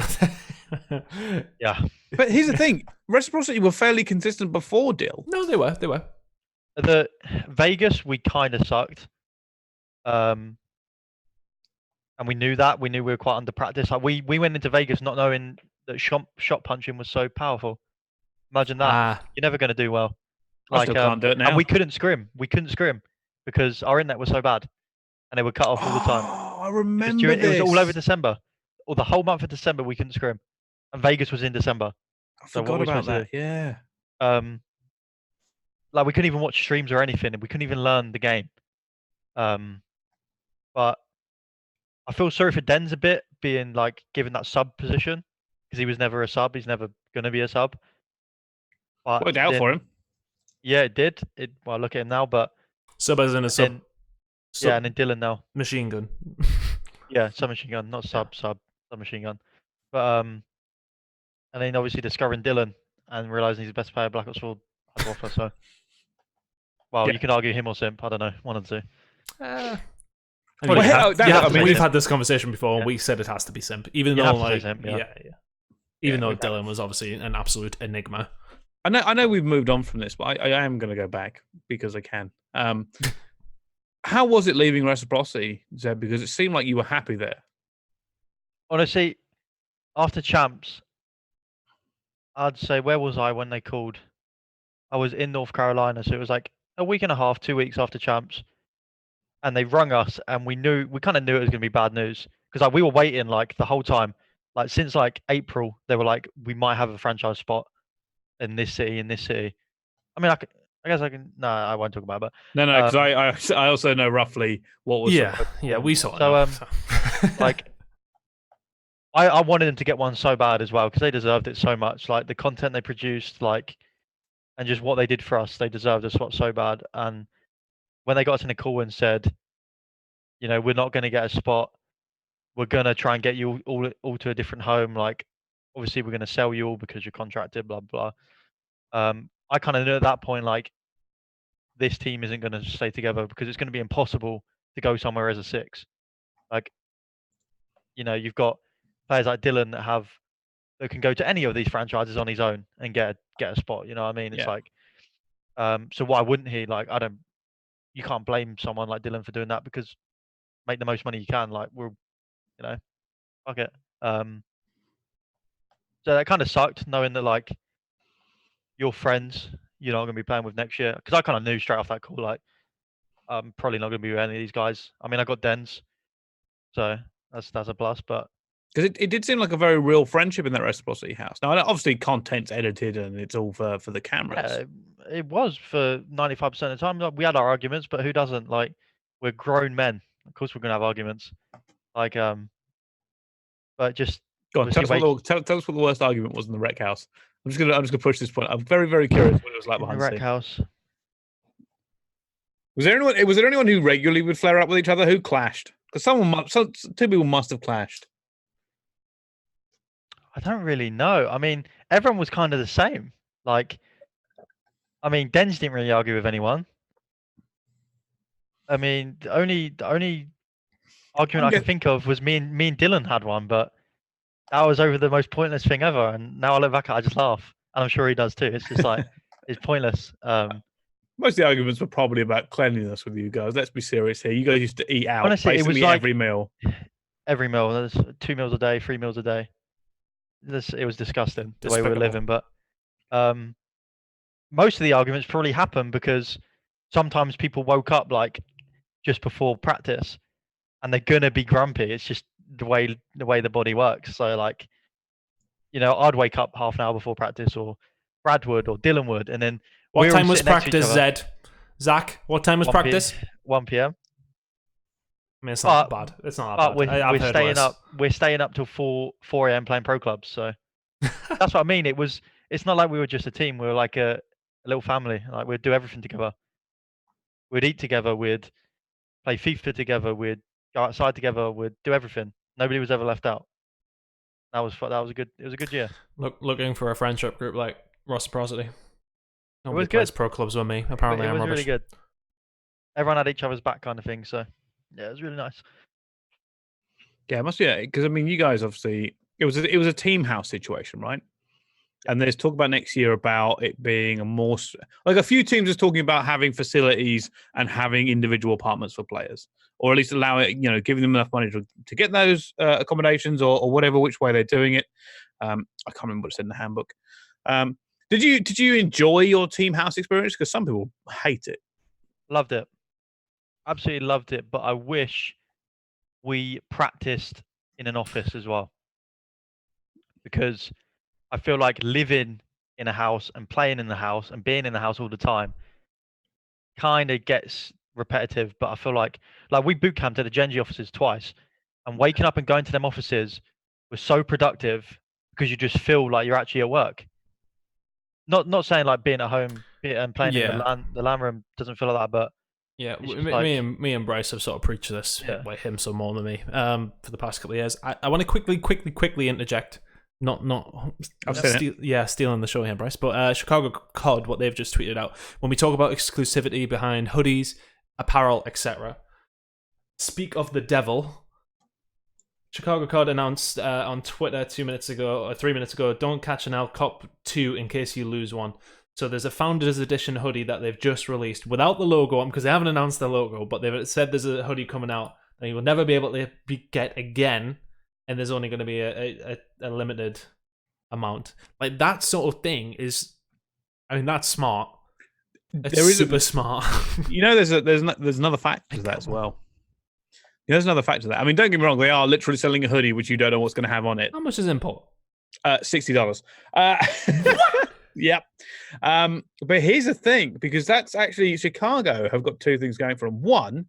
Yeah. But here's the thing: Reciprocity were fairly consistent before Dill. No, they were. The Vegas, we kind of sucked. And we knew that. We knew we were quite under practice. Like we went into Vegas not knowing that shot punching was so powerful. Imagine that. You're never going to do well. I still can't do it now. And we couldn't scrim. We couldn't scrim because our internet was so bad, and they were cut off all the time. Oh, I remember this. It was all over December, or the whole month of December we couldn't scrim, and Vegas was in December. I forgot about that. Yeah. Like we couldn't even watch streams or anything, and we couldn't even learn the game. But I feel sorry for Denz a bit being like given that sub position because he was never a sub. He's never gonna be a sub. But worked out for him. Yeah, it did. Well, look at him now, but sub as in a sub. Yeah, and then Dylan now. Machine gun. Yeah, submachine gun, not submachine gun. But and then obviously discovering Dylan and realizing he's the best player Black Ops 4 had to offer. So, well, you can argue him or Simp. I don't know, one of the two. We've had this conversation before. Yeah. We said it has to be Simp, even though like, Simp, even though Dylan was obviously an absolute enigma. I know we've moved on from this, but I am going to go back because I can. How was it leaving Reciprocity, Zed? Because it seemed like you were happy there. Honestly, after Champs, I'd say, where was I when they called? I was in North Carolina, so it was like a week and a half, 2 weeks after Champs. And they rung us, and we kind of knew it was going to be bad news. Because like, we were waiting like the whole time. Like since like April, they were like, we might have a franchise spot in this city, I mean, I guess I can. No, I won't talk about it. But no, because I also know roughly what was. Yeah, we saw it. So like, I wanted them to get one so bad as well because they deserved it so much. Like the content they produced, like, and just what they did for us, they deserved a spot so bad. And when they got us in a call and said, you know, we're not going to get a spot, we're going to try and get you all to a different home. Like, obviously, we're going to sell you all because you're contracted. Blah blah. I kind of knew at that point, like, this team isn't going to stay together because it's going to be impossible to go somewhere as a 6. Like, you know, you've got players like Dylan that can go to any of these franchises on his own and get a spot. You know what I mean? It's like, so why wouldn't he? Like, you can't blame someone like Dylan for doing that because make the most money you can. Like, we're, you know, fuck it. So that kind of sucked knowing that like your friends you're not going to be playing with next year. Because I kind of knew straight off that call, like, I'm probably not going to be with any of these guys. I mean, I got Denz, so that's a plus. But because it did seem like a very real friendship in that Reciprocity house. Now, obviously, content's edited and it's all for the cameras. Yeah, it was for 95% of the time. Like, we had our arguments, but who doesn't? Like, we're grown men. Of course, we're going to have arguments. Like, but just go on. Tell us what the worst argument was in the rec house. I'm just gonna push this point. I'm very, very curious what it was like behind the rec house. Was there anyone who regularly would flare up with each other who clashed? Because two people must have clashed. I don't really know. I mean, everyone was kind of the same. Like, I mean, Denz didn't really argue with anyone. I mean, the only argument I can think of was me and Dylan had one, but that was over the most pointless thing ever. And now I look back at it, I just laugh. And I'm sure he does too. It's just like, it's pointless. Most of the arguments were probably about cleanliness with you guys. Let's be serious here. You guys used to eat out honestly, basically it was like, every meal. Every meal. There's 2 meals a day, 3 meals a day. It was disgusting the way we were living. But most of the arguments probably happened because sometimes people woke up like just before practice and they're gonna be grumpy. It's just the way the body works. So like, you know, I'd wake up half an hour before practice, or Brad would, or Dylan would, and then what time was practice, Zed? Zach, what time was practice? 1 p.m. I mean, it's not bad. It's not that bad. We're staying up till 4 a.m. playing pro clubs. So that's what I mean. It's not like we were just a team. We were like a little family. Like, we'd do everything together. We'd eat together. We'd play FIFA together. We'd go outside together. We'd do everything. Nobody was ever left out. It was a good year. Looking for a friendship group like Reciprocity. Nobody was plays good. pro clubs with me. Apparently, I'm rubbish. It was really good. Everyone had each other's back, kind of thing. So yeah, it was really nice. Yeah, it must be because I mean, you guys obviously it was a team house situation, right? And there's talk about next year about it being a more like a few teams is talking about having facilities and having individual apartments for players, or at least allow it, giving them enough money to get those accommodations or whatever which way they're doing it. I can't remember what it said in the handbook. Did you enjoy your team house experience? Because some people hate it. Loved it. Absolutely loved it. But I wish we practiced in an office as well, because I feel like living in a house and playing in the house and being in the house all the time kind of gets repetitive. But I feel like we boot camped at the Genji offices twice, and waking up and going to them offices was so productive because you just feel like you're actually at work. Not saying like being at home and playing in the LAN room doesn't feel like that, but yeah, me and Brice have sort of preached this, like him some more than me, for the past couple of years. I want to quickly interject. Not stealing the show here, Brice. But Chicago COD, what they've just tweeted out, when we talk about exclusivity behind hoodies, apparel, etc. Speak of the devil. Chicago COD announced on Twitter 3 minutes ago, don't catch an L, cop 2 in case you lose one. So there's a Founders Edition hoodie that they've just released without the logo on, because they haven't announced the logo, but they've said there's a hoodie coming out that you will never be able to get again, and there's only going to be a limited amount. Like, that sort of thing is, I mean, that's smart. It's super smart. There's another factor to that as well. There's another factor to that. I mean, don't get me wrong, they are literally selling a hoodie which you don't know what's going to have on it. How much is import? $60. Yep. But here's the thing, because that's actually Chicago have got two things going for them. One,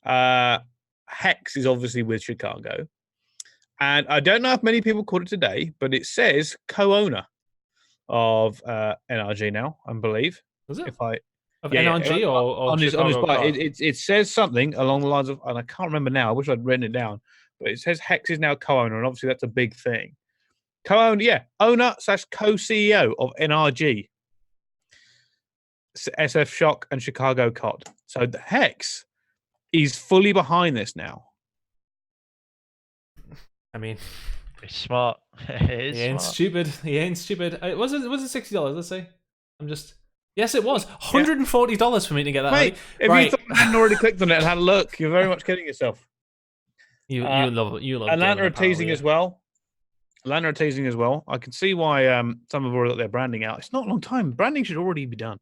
Hex is obviously with Chicago. And I don't know if many people caught it today, but it says co-owner of NRG now, I believe. Does it? Of Yeah, NRG or on his Chicago bike, it says something along the lines of, and I can't remember now. I wish I'd written it down, but it says Hex is now co-owner, and obviously that's a big thing. Co-owner, owner / co-CEO of NRG, SF Shock, and Chicago COD. So the Hex is fully behind this now. I mean, it's smart. He ain't stupid. Was it $60? Let's say. Yes, it was $140 for me to get that. Mate, if you thought you hadn't already clicked on it and had a look, you're very much kidding yourself. You love Atlanta are teasing as well. I can see why some have already got their branding out. It's not a long time. Branding should already be done.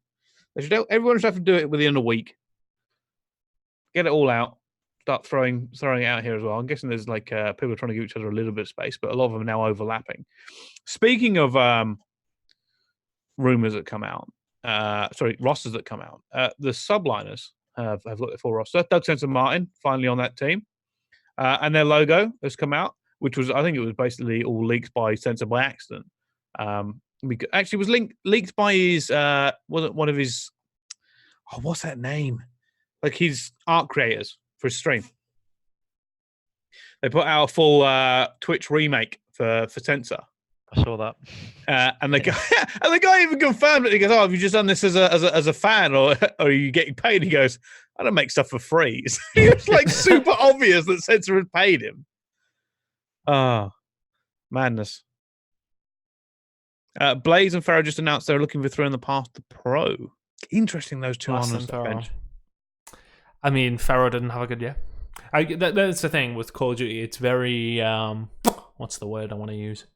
Everyone should have to do it within a week. Get it all out. Start throwing it out here as well. I'm guessing there's like people trying to give each other a little bit of space, but a lot of them are now overlapping. Speaking of rumors that come out, rosters that come out, the subliners have looked at full roster. Doug Sensor Martin finally on that team, and their logo has come out, which was, I think it was basically all leaked by Sensor by accident. Actually, it was leaked by his wasn't one of his what's that name? Like his art creators for his stream. They put out a full Twitch remake for Sensor. I saw that. And the guy even confirmed it. He goes, "Oh, have you just done this as a fan, or are you getting paid?" He goes, "I don't make stuff for free." It was like super obvious that Sensor had paid him. Madness. Blaze and Pharaoh just announced they're looking for throwing the path to pro. Interesting, those two on the bench. I mean, Pharaoh didn't have a good year. That's the thing with Call of Duty. It's very what's the word I want to use?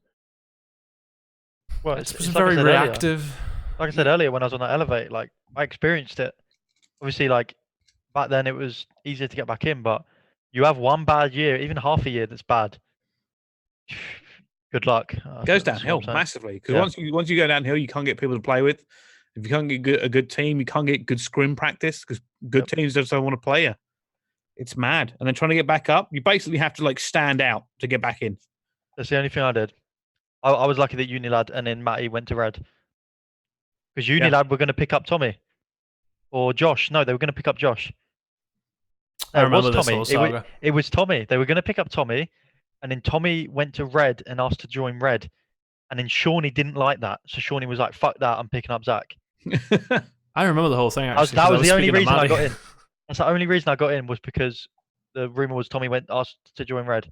Well, it's very reactive. Like I said earlier, when I was on that elevate, like I experienced it. Obviously, like back then, it was easier to get back in. But you have one bad year, even half a year that's bad. Good luck. Goes downhill massively, because once you go downhill, you can't get people to play with. If you can't get a good team, you can't get good scrim practice, because good teams just don't want to play you. It's mad. And then trying to get back up, you basically have to like stand out to get back in. That's the only thing I did. I was lucky that Unilad and then Matty went to red. Because Unilad were going to pick up Tommy. Or Josh. No, they were going to pick up Josh. I remember this whole saga. It was Tommy. They were going to pick up Tommy. And then Tommy went to red and asked to join red. And then Shawnee didn't like that. So Shawnee was like, fuck that, I'm picking up Zach. I remember the whole thing, actually. That was the only reason I got in. That's the only reason I got in, was because the rumor was Tommy went asked to join Red,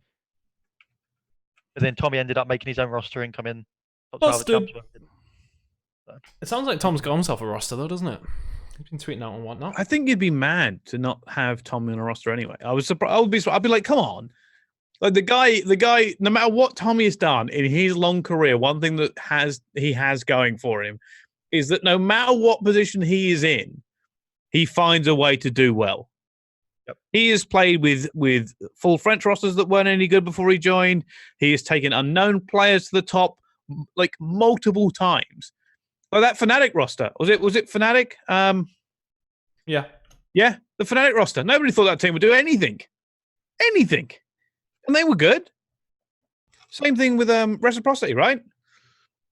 but then Tommy ended up making his own roster and come in top 12 of Busted. champs. So. It sounds like Tom's got himself a roster though, doesn't it? He's been tweeting out and whatnot. I think you'd be mad to not have Tom in a roster anyway. I was surprised. I'd be like, come on. Like the guy, no matter what Tommy has done in his long career, one thing that he has going for him is that no matter what position he is in, he finds a way to do well. Yep. He has played with full French rosters that weren't any good before he joined. He has taken unknown players to the top like multiple times. Like that Fnatic roster. Was it Fnatic? Yeah. Yeah, the Fnatic roster. Nobody thought that team would do anything. Anything. And they were good. Same thing with Reciprocity, right?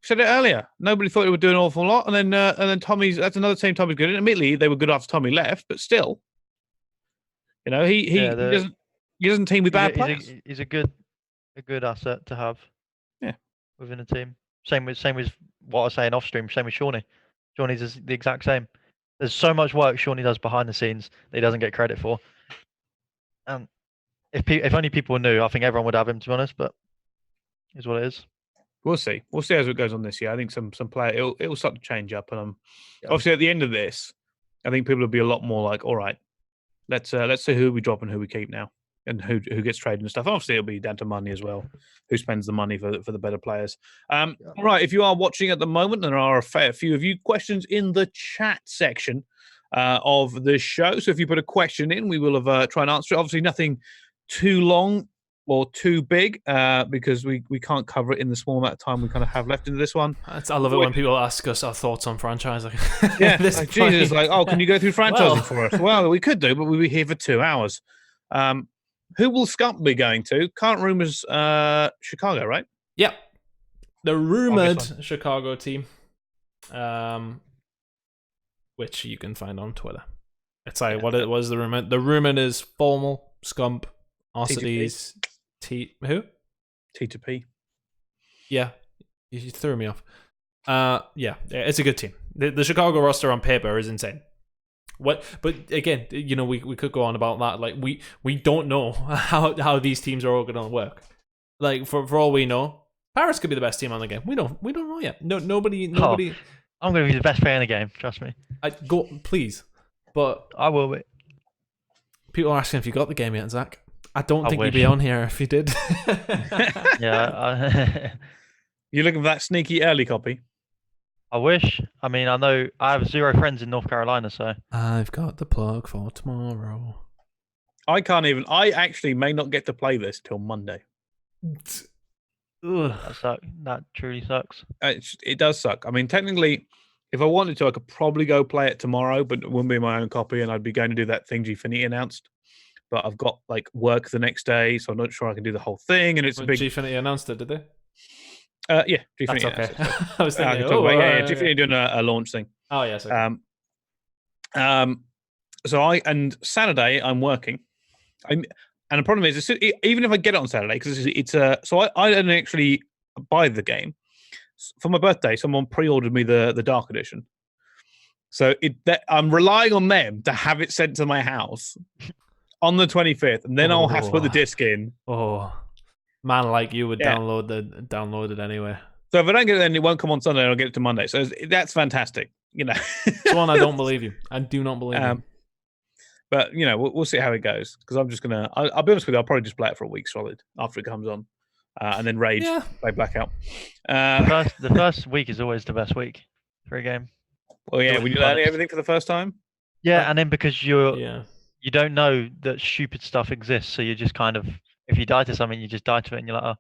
Said it earlier. Nobody thought it would do an awful lot, and then that's another team Tommy's good. And admittedly, they were good after Tommy left, but still, you know, he doesn't team with bad players. He's a good asset to have. Yeah, within a team. Same with what I was saying off stream. Same with Shawnee. Shawnee's the exact same. There's so much work Shawnee does behind the scenes that he doesn't get credit for. And if only people knew, I think everyone would have him, to be honest. But it's what it is. We'll see. We'll see as it goes on this year. I think some player it'll start to change up, and obviously at the end of this, I think people will be a lot more like, all right, let's see who we drop and who we keep now, and who gets traded and stuff. Obviously, it'll be down to money as well. Who spends the money for the better players? Right. If you are watching at the moment, there are a fair few of you questions in the chat section of the show. So if you put a question in, we will have try and answer it. Obviously, nothing too long or too big because we can't cover it in the small amount of time we kind of have left into this one. I love it when people ask us our thoughts on franchising. Yeah, like, Jesus, like, oh, can you go through franchising for us? Well, we could do, but we'll be here for 2 hours. Who will Scump be going to? Current rumors, Chicago, right? Yep. The rumored Chicago team, which you can find on Twitter. It's like what it was. The rumor. The rumored is formal Scump, Arcides, who? T2P. Yeah, you threw me off. Yeah, it's a good team. The Chicago roster on paper is insane. But again, you know, we could go on about that. Like we don't know how these teams are all going to work. Like for all we know, Paris could be the best team on the game. We don't know yet. Nobody. Oh, I'm going to be the best player in the game. Trust me. Go please, but I will be. People are asking if you got the game yet, Zach. I don't think wish. you'd be on here if you did. Yeah. You're looking for that sneaky early copy? I wish. I mean, I know I have 0 friends in North Carolina, so. I've got the plug for tomorrow. I can't even. I actually may not get to play this till Monday. That truly sucks. It does suck. I mean, technically, if I wanted to, I could probably go play it tomorrow, but it wouldn't be my own copy, and I'd be going to do that thing Gfinity announced. But I've got like work the next day, so I'm not sure I can do the whole thing. And it's a big. Gfinity announced it, did they? Yeah, Gfinity. That's okay. I was thinking, Gfinity doing a launch thing. Oh yes. Okay. So Saturday I'm working. And the problem is, even if I get it on Saturday, because so I didn't actually buy the game for my birthday. Someone pre-ordered me the Dark Edition, so I'm relying on them to have it sent to my house on the 25th, and then I'll have to put the disc in. Oh, man, like you would download it anyway. So if I don't get it, then it won't come on Sunday. I'll get it to Monday. So that's fantastic. You know, it's one I don't believe you. I do not believe you. But, you know, we'll see how it goes. Because I'm just going to... I'll be honest with you, I'll probably just play it for a week solid after it comes on. And then Rage, play Blackout. The first week is always the best week for a game. Well, yeah, when you learn everything for the first time. Yeah, and then because you don't know that stupid stuff exists, so you just kind of... If you die to something, you just die to it, and you're like, oh.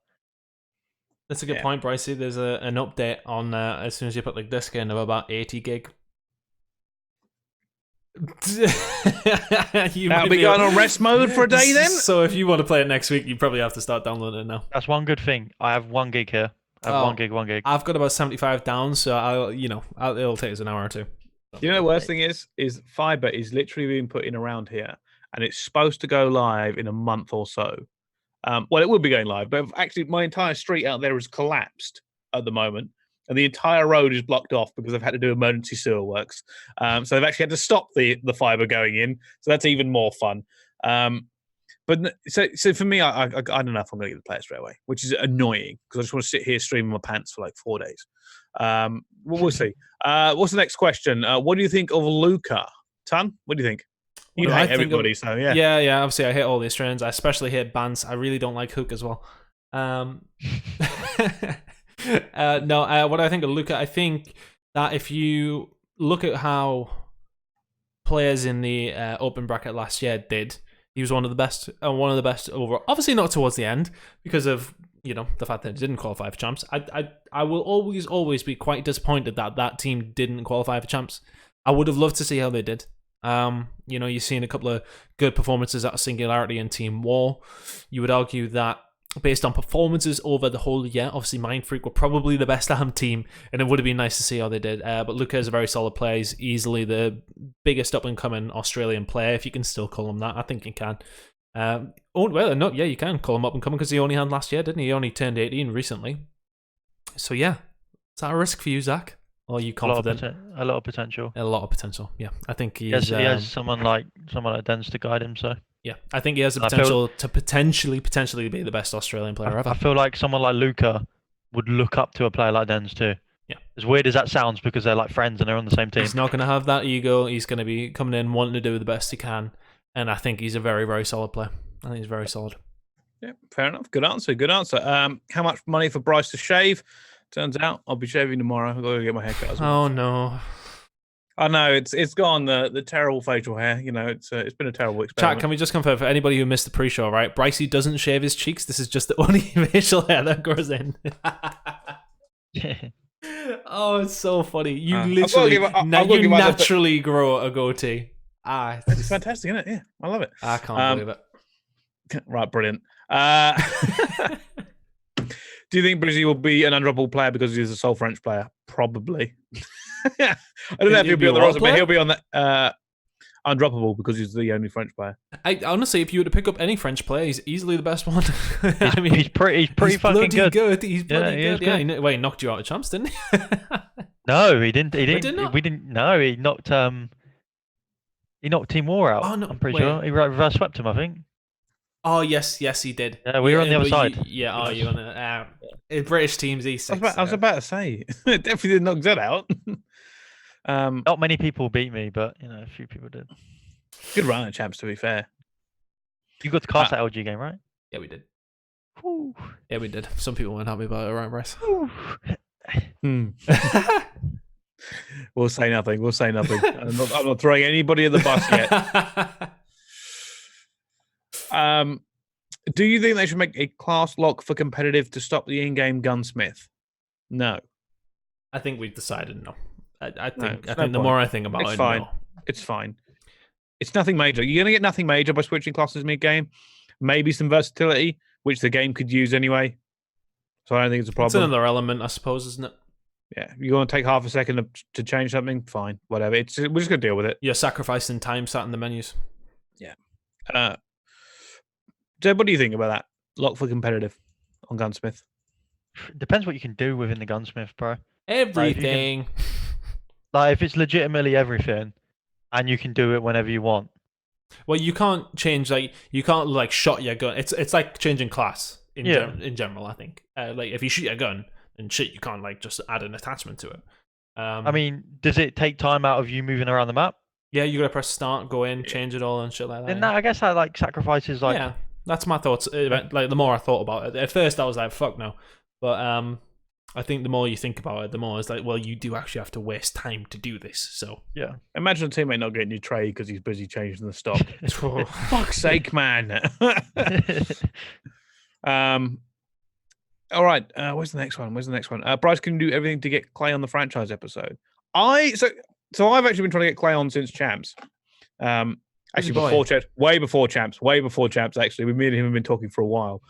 That's a good point, Bricey. There's an update on as soon as you put the disc in of about 80 gig. That'll be going on rest mode for a day then. So if you want to play it next week, you probably have to start downloading it now. That's one good thing. I have 1 gig here. I have 1 gig. I've got about 75 down, so it'll take us an hour or two. You know the worst thing is fiber is literally being put in around here, and it's supposed to go live in a month or so. Well, it will be going live, but actually my entire street out there is collapsed at the moment. And the entire road is blocked off because they've had to do emergency sewer works. So they've actually had to stop the fiber going in. So that's even more fun. But So for me, I don't know if I'm going to get the player straight away, which is annoying because I just want to sit here streaming my pants for like 4 days. We'll see. What's the next question? What do you think of Luca? Tunn, what do you think? You hate everybody, so yeah. Yeah. Obviously, I hate all the Australians. I especially hate Bance. I really don't like Hook as well. No, what do I think of Luca? I think that if you look at how players in the open bracket last year did, he was one of the best overall. Obviously, not towards the end because of the fact that he didn't qualify for champs. I will always be quite disappointed that team didn't qualify for champs. I would have loved to see how they did. You've seen a couple of good performances out of Singularity and Team War. You would argue that based on performances over the whole year, obviously Mindfreak were probably the best ARM team, and it would have been nice to see how they did. But Luca is a very solid player. He's easily the biggest up-and-coming Australian player, if you can still call him that. I think you can. You can call him up-and-coming because he only had last year, didn't he? He only turned 18 recently. So yeah, is that a risk for you, Zach? Or are you confident? A lot of potential. A lot of potential. Yeah, I think he has someone like Dens to guide him. So yeah, I think he has the potential to potentially be the best Australian player ever. I feel like someone like Luca would look up to a player like Dens too. Yeah, as weird as that sounds, because they're like friends and they're on the same team. He's not going to have that ego. He's going to be coming in wanting to do the best he can, and I think he's a very, very solid player. I think he's very solid. Yeah, fair enough. Good answer. How much money for Brice to shave? Turns out I'll be shaving tomorrow. I've got to get my hair cut as well. Oh no! I know it's gone the terrible facial hair. It's been a terrible experiment. Chat, can we just confirm for anybody who missed the pre-show? Right, Bricey doesn't shave his cheeks. This is just the only facial hair that grows in. Oh, it's so funny. You literally naturally grow a goatee. It's fantastic, isn't it? Yeah, I love it. I can't believe it. Right, brilliant. Do you think Brizzy will be an undroppable player because he's a sole French player? Probably. I don't know if he'll be on the roster, but he'll be on the undroppable because he's the only French player. Honestly, if you were to pick up any French player, he's easily the best one. He's pretty fucking good. He's bloody good. Yeah, he knocked you out of champs, didn't he? No, he didn't. We didn't. No, he knocked Team War out. Oh, no, I'm pretty sure he reverse swept him, I think. Oh yes, he did. Yeah, we were on the other side. You on the British teams E6. I was about to say, definitely did knock Zed out. Not many people beat me, but a few people did. Good run at champs, to be fair. You got to cast that LG game, right? Yeah, we did. Whew. Yeah, we did. Some people weren't happy about it, right, Bryce? We'll say nothing. I'm not throwing anybody at the bus yet. Do you think they should make a class lock for competitive to stop the in-game gunsmith? No. I think we've decided no. I think the more I think about it, fine. No. It's fine. It's nothing major. You're going to get nothing major by switching classes mid-game. Maybe some versatility, which the game could use anyway. So I don't think it's a problem. It's another element, I suppose, isn't it? Yeah. You want to take half a second to change something? Fine. Whatever. We're just going to deal with it. You're sacrificing time sat in the menus. Yeah. Zed, what do you think about that? Lock for competitive on Gunsmith? Depends what you can do within the Gunsmith, bro. Everything. Like if it's legitimately everything, and you can do it whenever you want. Well, you can't change you can't shot your gun. It's like changing class in general. I think if you shoot your gun and shit, you can't just add an attachment to it. I mean, does it take time out of you moving around the map? Yeah, you gotta press start, go in, change it all, and shit like that. And I guess that sacrifices Yeah, that's my thoughts. The more I thought about it, at first I was like, "Fuck no," but I think the more you think about it, the more it's like, well, you do actually have to waste time to do this. So yeah, imagine a teammate not getting your trade because he's busy changing the stock. For fuck's sake, man. All right, where's the next one? Brice can do everything to get Clay on the franchise episode. So I've actually been trying to get Clay on since champs. Actually, before champs, way before champs. Actually, me and him have been talking for a while.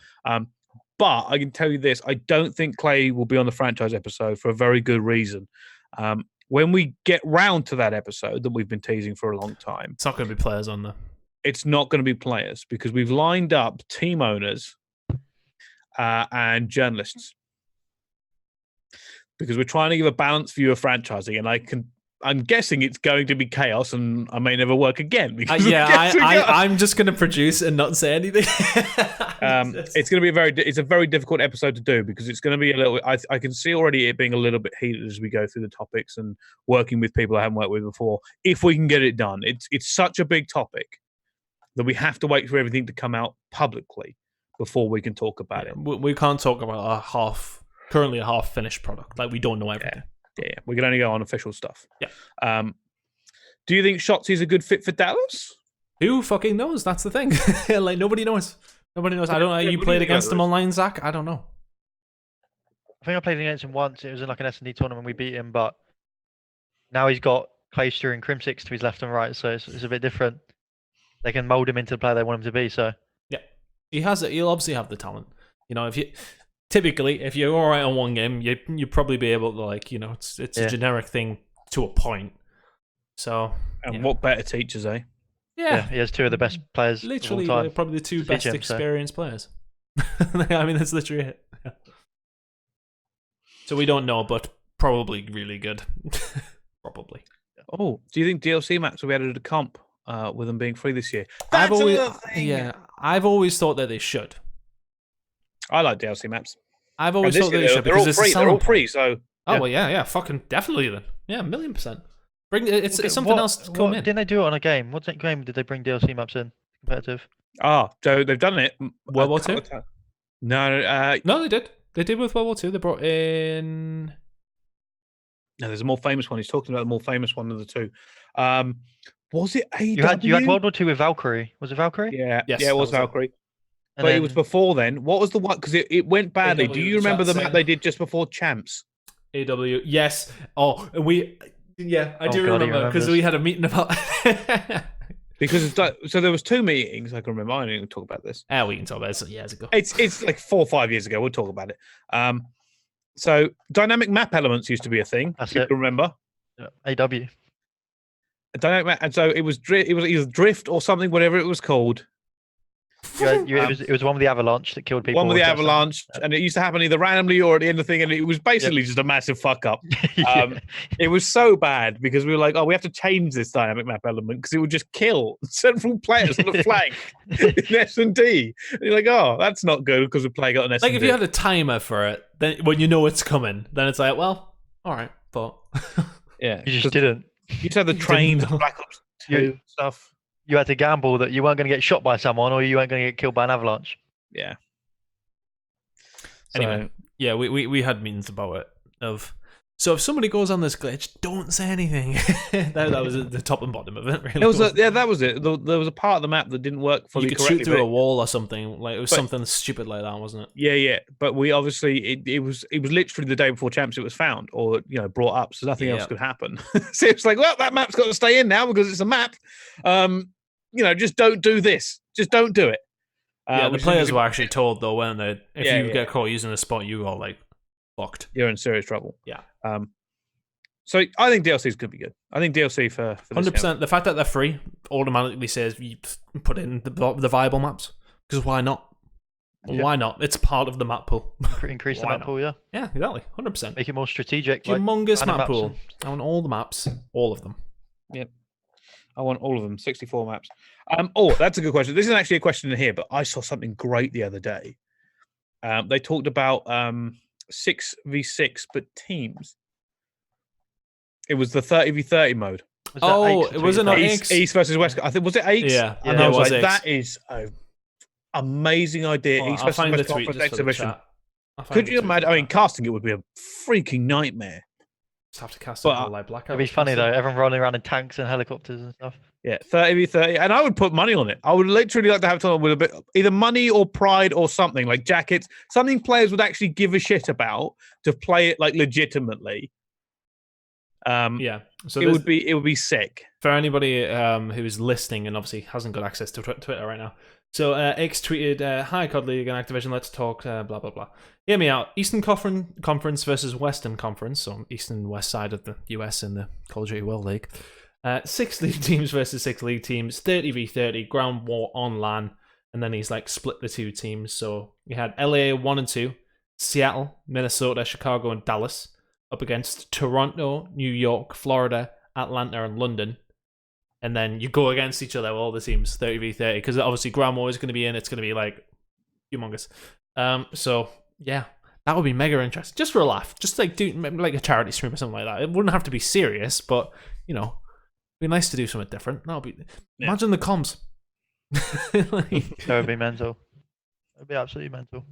But I can tell you this: I don't think Clay will be on the franchise episode for a very good reason. When we get round to that episode that we've been teasing for a long time, it's not going to be players on there. It's not going to be players because we've lined up team owners and journalists because we're trying to give a balanced view of franchising, and I can I'm guessing it's going to be chaos, and I may never work again. Because I'm just going to produce and not say anything. It's going to be it's a very difficult episode to do because it's going to be a little. I can see already it being a little bit heated as we go through the topics and working with people I haven't worked with before. If we can get it done, it's such a big topic that we have to wait for everything to come out publicly before we can talk about it. We can't talk about currently a half finished product. Like, we don't know everything. Yeah, we can only go on official stuff. Yeah. Do you think Shotzi's a good fit for Dallas? Who fucking knows? That's the thing. Like, nobody knows. Nobody knows. I don't know. You played against him online, Zach? I don't know. I think I played against him once. It was in like an S&D tournament. We beat him, but now he's got Clayster and Crim6 to his left and right, so it's a bit different. They can mold him into the player they want him to be. So yeah, he'll obviously have the talent. You know, if you're all right on one game, you probably be able to, like, you know, it's a generic thing to a point. So what better teachers, eh? Yeah, he has two of the best players. Literally, of all time. Probably the two best experienced players. I mean, that's literally it. Yeah. So we don't know, but probably really good. Probably. Oh, do you think DLC maps will be added to comp with them being free this year? I've always thought that they should. I like DLC maps. I've always thought that they should because they're all free. So well, yeah, fucking definitely then. Yeah, 1,000,000%. It's something else to come in. Didn't they do it on a game? What game did they bring DLC maps in competitive? So they've done it. World War II? No, they did. They did with World War II. They brought in. No, there's a more famous one. He's talking about the more famous one of the two. Was it AW? You had World War II with Valkyrie. Was it Valkyrie? Yeah, yes, it was Valkyrie. But it was before then. What was the one? Because it went badly. Do you remember the map they did just before Champs? AW, yes. Oh, I do remember because we had a meeting about. Because so there was 2 meetings I can remember. I didn't even talk about this. We can talk about it years ago. It's like 4 or 5 years ago. We'll talk about it. So dynamic map elements used to be a thing. That's you it. can remember. AW. A dynamic map, and so it was either drift or something, whatever it was called. It was the one with the avalanche that killed people. One with the avalanche, and it used to happen either randomly or at the end of the thing, and it was basically just a massive fuck up. It was so bad because we were like, we have to change this dynamic map element because it would just kill several players on the flank in S&D. And you're like, that's not good because we're playing on S&D. Like, if you had a timer for it, then when you know it's coming, then it's like, well, all right, but yeah, you just didn't. You just had the trains, Black Ops 2 stuff. You had to gamble that you weren't going to get shot by someone or you weren't going to get killed by an avalanche. Yeah. Anyway, we had meetings about it. So if somebody goes on this glitch, don't say anything. that was the top and bottom of it, really. That was it. There was a part of the map that didn't work fully correctly. You could shoot through a wall or something. Like, it was something stupid like that, wasn't it? Yeah. But we obviously it was literally the day before Champs it was found or brought up, so nothing else could happen. So it's like, well, that map's got to stay in now because it's a map. Just don't do this. Just don't do it. The players were actually told though, weren't they? If you get caught using a spot, you are like fucked. You're in serious trouble. Yeah. So I think DLC is going to be good. I think DLC for 100%. The fact that they're free automatically says you put in the viable maps, because why not? Yeah. Why not? It's part of the map pool. Increase the map pool, yeah. Yeah, exactly. 100%. Make it more strategic. Humongous map pool. I want all the maps, all of them. Yep. I want all of them. 64 maps. That's a good question. This isn't actually a question in here, but I saw something great the other day. They talked about 6v6, but teams. It was the 30v30 mode. It wasn't East versus West. I think was it Aches? Yeah, and I was like, that is an amazing idea. East versus West Conference exhibition. Could you imagine? I mean, casting it would be a freaking nightmare. Just have to cast it like Blackout. It'd be funny though. Everyone running around in tanks and helicopters and stuff. Yeah, 30v30, and I would put money on it. I would literally like to have someone with a bit either money or pride or something like jackets, something players would actually give a shit about to play it like legitimately. So it would be sick for anybody who is listening and obviously hasn't got access to Twitter right now. So X tweeted, "Hi COD League and Activision, let's talk blah blah blah. Hear me out. Eastern Conference versus Western Conference, so Eastern and West side of the US in the Call of Duty World League. 6 league teams versus 6 league teams, 30v30, ground war on LAN, and then he's like split the 2 teams. So you had LA 1 and 2, Seattle, Minnesota, Chicago, and Dallas up against Toronto, New York, Florida, Atlanta, and London. And then you go against each other, all the teams, 30v30. Because obviously Gramo is going to be in. It's going to be like humongous. So, yeah. That would be mega interesting. Just for a laugh. Just like do like a charity stream or something like that. It wouldn't have to be serious, but, you know, it'd be nice to do something different. That would be... Yeah. Imagine the comms. That would be mental. It would be absolutely mental.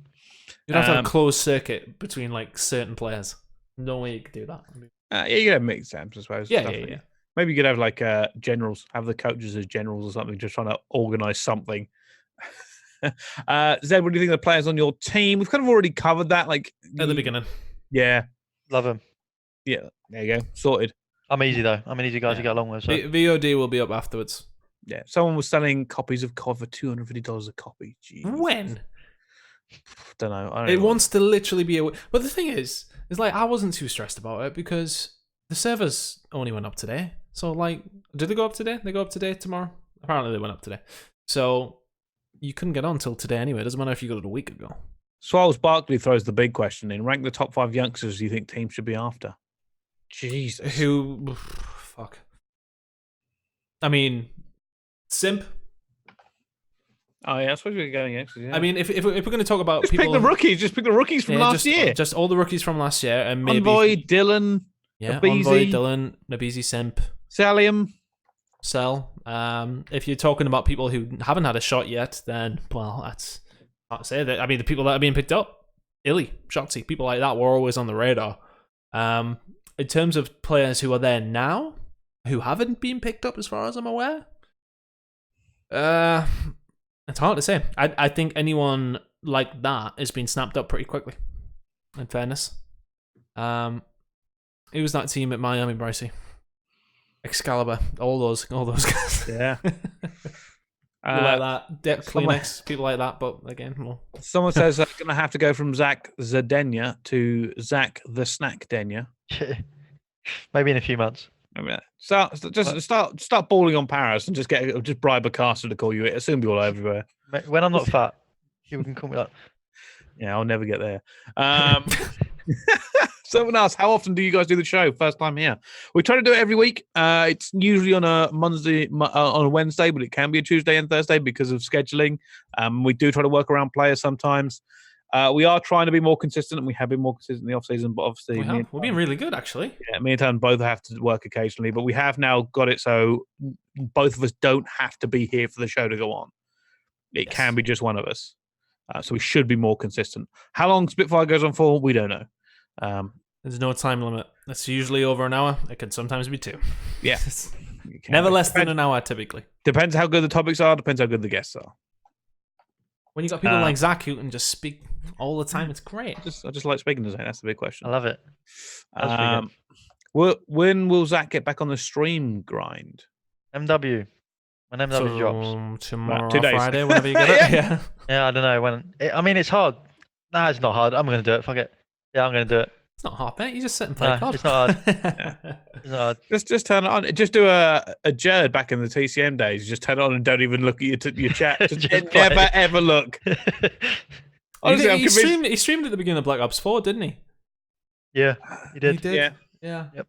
You'd have to have a closed circuit between like certain players. No way you could do that. Yeah, you could have mixed amps, I suppose. Yeah. Maybe you could have like generals, have the coaches as generals or something, just trying to organize something. Zed, what do you think of the players on your team? We've kind of already covered that, like at the beginning. Yeah, love them. Yeah, there you go, sorted. I'm easy though. I'm an easy guy to get along with. So. VOD will be up afterwards. Yeah, someone was selling copies of COD for $250 a copy. Jeez. When? Don't know. It wants to literally be but the thing is like I wasn't too stressed about it because the servers only went up today. So like, did they go up today? They go up today, tomorrow? Apparently they went up today. So you couldn't get on until today anyway. It doesn't matter if you got it a week ago. Swallows Barkley throws the big question in. Rank the top 5 youngsters you think teams should be after. Jesus. Who? Fuck. I mean, Simp. Oh yeah, I suppose we're going youngsters. Yeah. I mean, if we're going to talk about just people, pick the rookies. Just pick the rookies from last year. Just all the rookies from last year, and maybe Envoy, Dylan, Nabizi, Envoy, Dylan, Nabizi, Simp, Salium, Cell. If you're talking about people who haven't had a shot yet, then well, that's not to say that. I mean, the people that are being picked up, Illy, Shotzi, people like that were always on the radar. In terms of players who are there now, who haven't been picked up, as far as I'm aware, it's hard to say. I think anyone like that has been snapped up pretty quickly. In fairness, who was that team at Miami, Brice? Excalibur, all those guys. Yeah. People like that, Depth Kleenex, people like that. But again, well. Someone says they're going to have to go from Zach Zedenya to Zach the Snack Denya. Maybe in a few months. I mean, start balling on Paris and just bribe a caster to call you it. It'll soon be all everywhere. When I'm not fat, people can call me that. Yeah, I'll never get there. Someone else, how often do you guys do the show? First time here. We try to do it every week. It's usually on a on a Wednesday, but it can be a Tuesday and Thursday because of scheduling. We do try to work around players sometimes. We are trying to be more consistent, and we have been more consistent in the off-season, but obviously... We've been really good, actually. Yeah, me and Tunn both have to work occasionally, but we have now got it so both of us don't have to be here for the show to go on. It can be just one of us. So we should be more consistent. How long Spitfire goes on for, we don't know. There's no time limit. It's usually over an hour. It can sometimes be 2. Yeah. Never less than an hour, typically. Depends how good the topics are, depends how good the guests are. When you got people like Zach who can just speak all the time, it's great. I just like speaking to Zach. That's the big question. I love it. When will Zach get back on the stream grind? MW. When MW drops. Tomorrow, 2 days. Friday, whenever you get it. Yeah. Yeah, I don't know when. I mean, it's hard. Nah, it's not hard. I'm going to do it. Fuck it. Yeah, I'm going to do it. It's not hard, mate. You just sit and play COD. It's not hard. It's not hard. Just turn it on. Just do a Jared back in the TCM days. Just turn it on and don't even look at your chat. Just never ever look. Honestly, he streamed at the beginning of Black Ops 4, didn't he? Yeah, he did. He did. Yeah. Yep.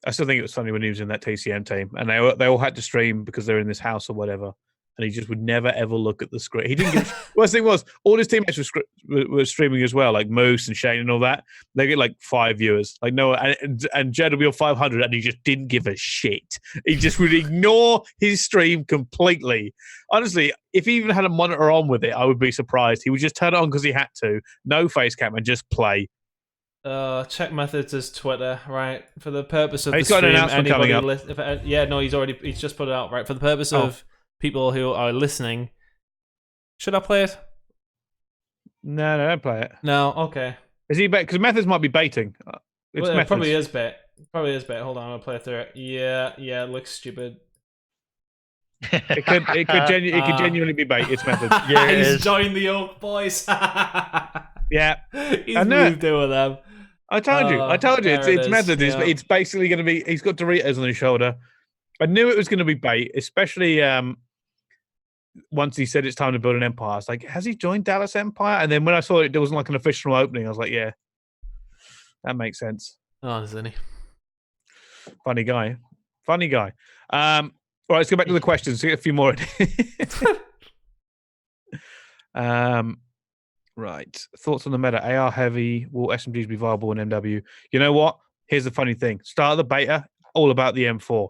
I still think it was funny when he was in that TCM team, and they all had to stream because they're in this house or whatever. And he just would never ever look at the screen. He didn't give. Worst thing was, all his teammates were streaming as well, like Moose and Shane and all that. They get like 5 viewers, like no, and Jed will be on 500, and he just didn't give a shit. He just would ignore his stream completely. Honestly, if he even had a monitor on with it, I would be surprised. He would just turn it on because he had to, no face cam, and just play. Check methods is Twitter, right? For the purpose of he's the got stream, an announcement coming up. He's just put it out, right? For the purpose of people who are listening, should I play it? No, don't play it. No, okay. Is he bait? Because methods might be baiting. It probably is bait. Hold on, I'm gonna play through it. Yeah, it looks stupid. It could genuinely be bait. It's methods. Yeah, he's joined the Oak Boys. Yeah, he's moved in with them. I told you. It's methods. Yeah. It's basically going to be. He's got Doritos on his shoulder. I knew it was going to be bait, especially once he said it's time to build an empire. I was like, has he joined Dallas Empire? And then when I saw it, there wasn't like an official opening. I was like, yeah, that makes sense. Oh, isn't he? Funny guy. Funny guy. All right, let's go back to the questions. Get a few more. Right. Thoughts on the meta? AR heavy. Will SMGs be viable in MW? You know what? Here's the funny thing. Start of the beta, all about the M4.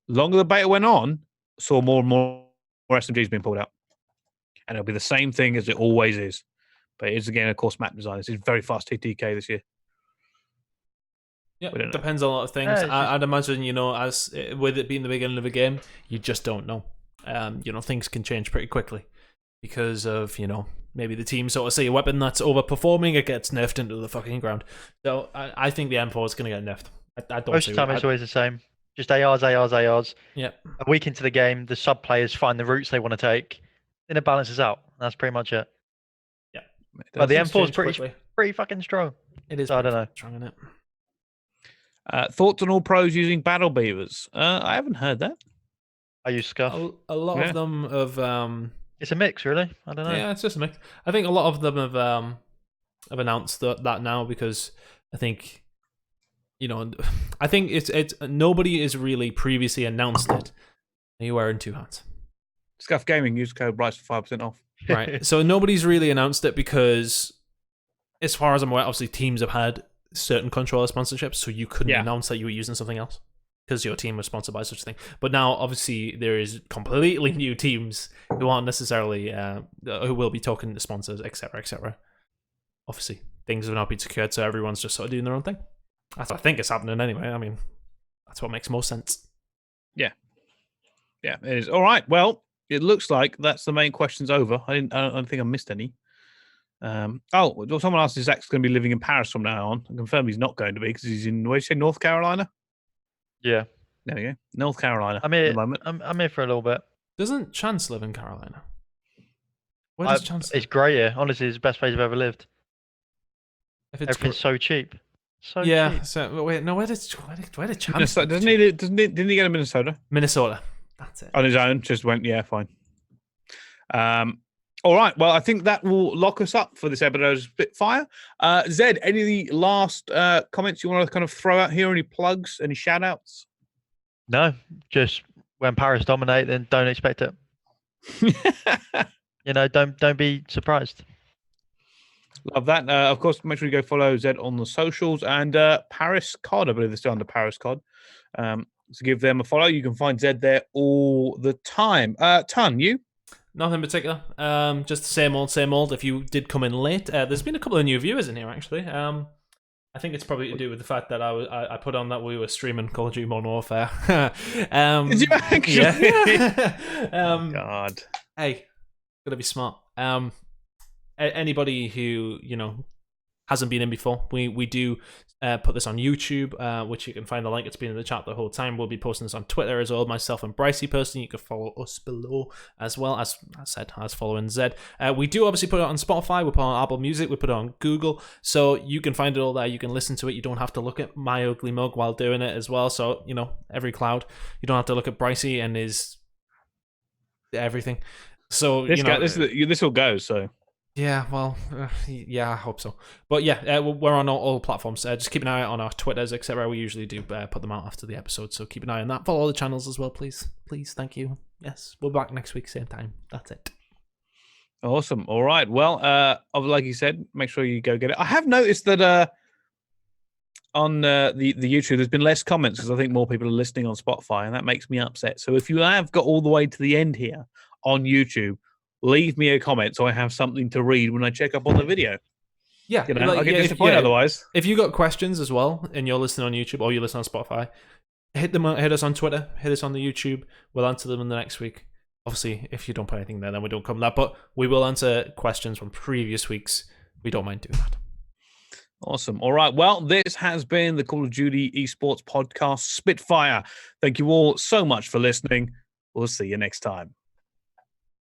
Longer the beta went on, saw more and more SMGs being pulled out. And it'll be the same thing as it always is. But it is, again, of course, map design. This is very fast TTK this year. Yeah, it depends on a lot of things. I'd imagine, as with it being the beginning of a game, you just don't know. Things can change pretty quickly because of, maybe the team sort of see a weapon that's overperforming, it gets nerfed into the fucking ground. So I think the M4 is going to get nerfed. I don't Most of the time, it's always the same. Just ARs. Yeah. A week into the game, the sub players find the routes they want to take, then it balances out. That's pretty much it. Yeah. But the M4 is pretty fucking strong. It is. So I don't know. Strong, isn't it? Thoughts on all pros using battle beavers? I haven't heard that. I use Scuff. A lot of them have. It's a mix, really. I don't know. Yeah, it's just a mix. I think a lot of them have announced that now because I think, I think it's nobody has really previously announced it. Are you wearing 2 hats? Scuff Gaming, use code Brice for 5% off. Right. So nobody's really announced it because, as far as I'm aware, obviously teams have had certain controller sponsorships, so you couldn't announce that you were using something else because your team was sponsored by such a thing. But now, obviously, there is completely new teams who aren't necessarily who will be talking to sponsors, etc., etc. Obviously, things have not been secured, so everyone's just sort of doing their own thing. That's what I think is happening anyway. I mean, that's what makes most sense. Yeah, it is. All right. Well, it looks like that's the main questions over. I don't think I missed any. Someone asked if Zach's going to be living in Paris from now on. I confirm he's not going to be because he's in, where did you say, North Carolina? Yeah. There we go. North Carolina. I'm here, at the moment. I'm here for a little bit. Doesn't Chance live in Carolina? Where does Chance live? It's great here. Honestly, it's the best place I've ever lived. Everything's so cheap. Cheap. So wait, no. Where did Chance? Didn't he go to Minnesota? Minnesota. That's it. On his own, just went. Yeah, fine. All right. Well, I think that will lock us up for this episode of Spitfire. Zed, any last comments you want to kind of throw out here? Any plugs? Any shout outs? No, just when Paris dominate, then don't expect it. Don't be surprised. Love that. Of course, make sure you go follow Zed on the socials and Paris COD. I believe they're still under Paris COD. So give them a follow. You can find Zed there all the time. Tunn, you? Nothing in particular. Just the same old. If you did come in late, there's been a couple of new viewers in here actually. I think it's probably to do with the fact that I put on that we were streaming Call of Duty Modern Warfare. Did you actually? Yeah. God. Hey, gotta be smart. Anybody who hasn't been in before, we do put this on YouTube, which you can find the link. It's been in the chat the whole time. We'll be posting this on Twitter as well. Myself and Brice personally, you can follow us below as well as I said, as following Zed. We do obviously put it on Spotify. We put it on Apple Music. We put it on Google, so you can find it all there. You can listen to it. You don't have to look at my ugly mug while doing it as well. So every cloud. You don't have to look at Brice and his everything. So this will go. So. Yeah, well, yeah, I hope so. But yeah, we're on all platforms. Just keep an eye on our Twitters, etc. We usually do put them out after the episode, so keep an eye on that. Follow all the channels as well, please. Please, thank you. Yes, we're back next week, same time. That's it. Awesome. All right. Well, like you said, make sure you go get it. I have noticed that on the YouTube, there's been less comments because I think more people are listening on Spotify, and that makes me upset. So if you have got all the way to the end here on YouTube, leave me a comment so I have something to read when I check up on the video. Yeah, I get disappointed otherwise. If you got questions as well and you're listening on YouTube or you listen on Spotify, hit us on Twitter, hit us on the YouTube. We'll answer them in the next week. Obviously, if you don't put anything there, then we don't come that. But we will answer questions from previous weeks. We don't mind doing that. Awesome. All right. Well, this has been the Call of Duty Esports podcast, Spitfire. Thank you all so much for listening. We'll see you next time.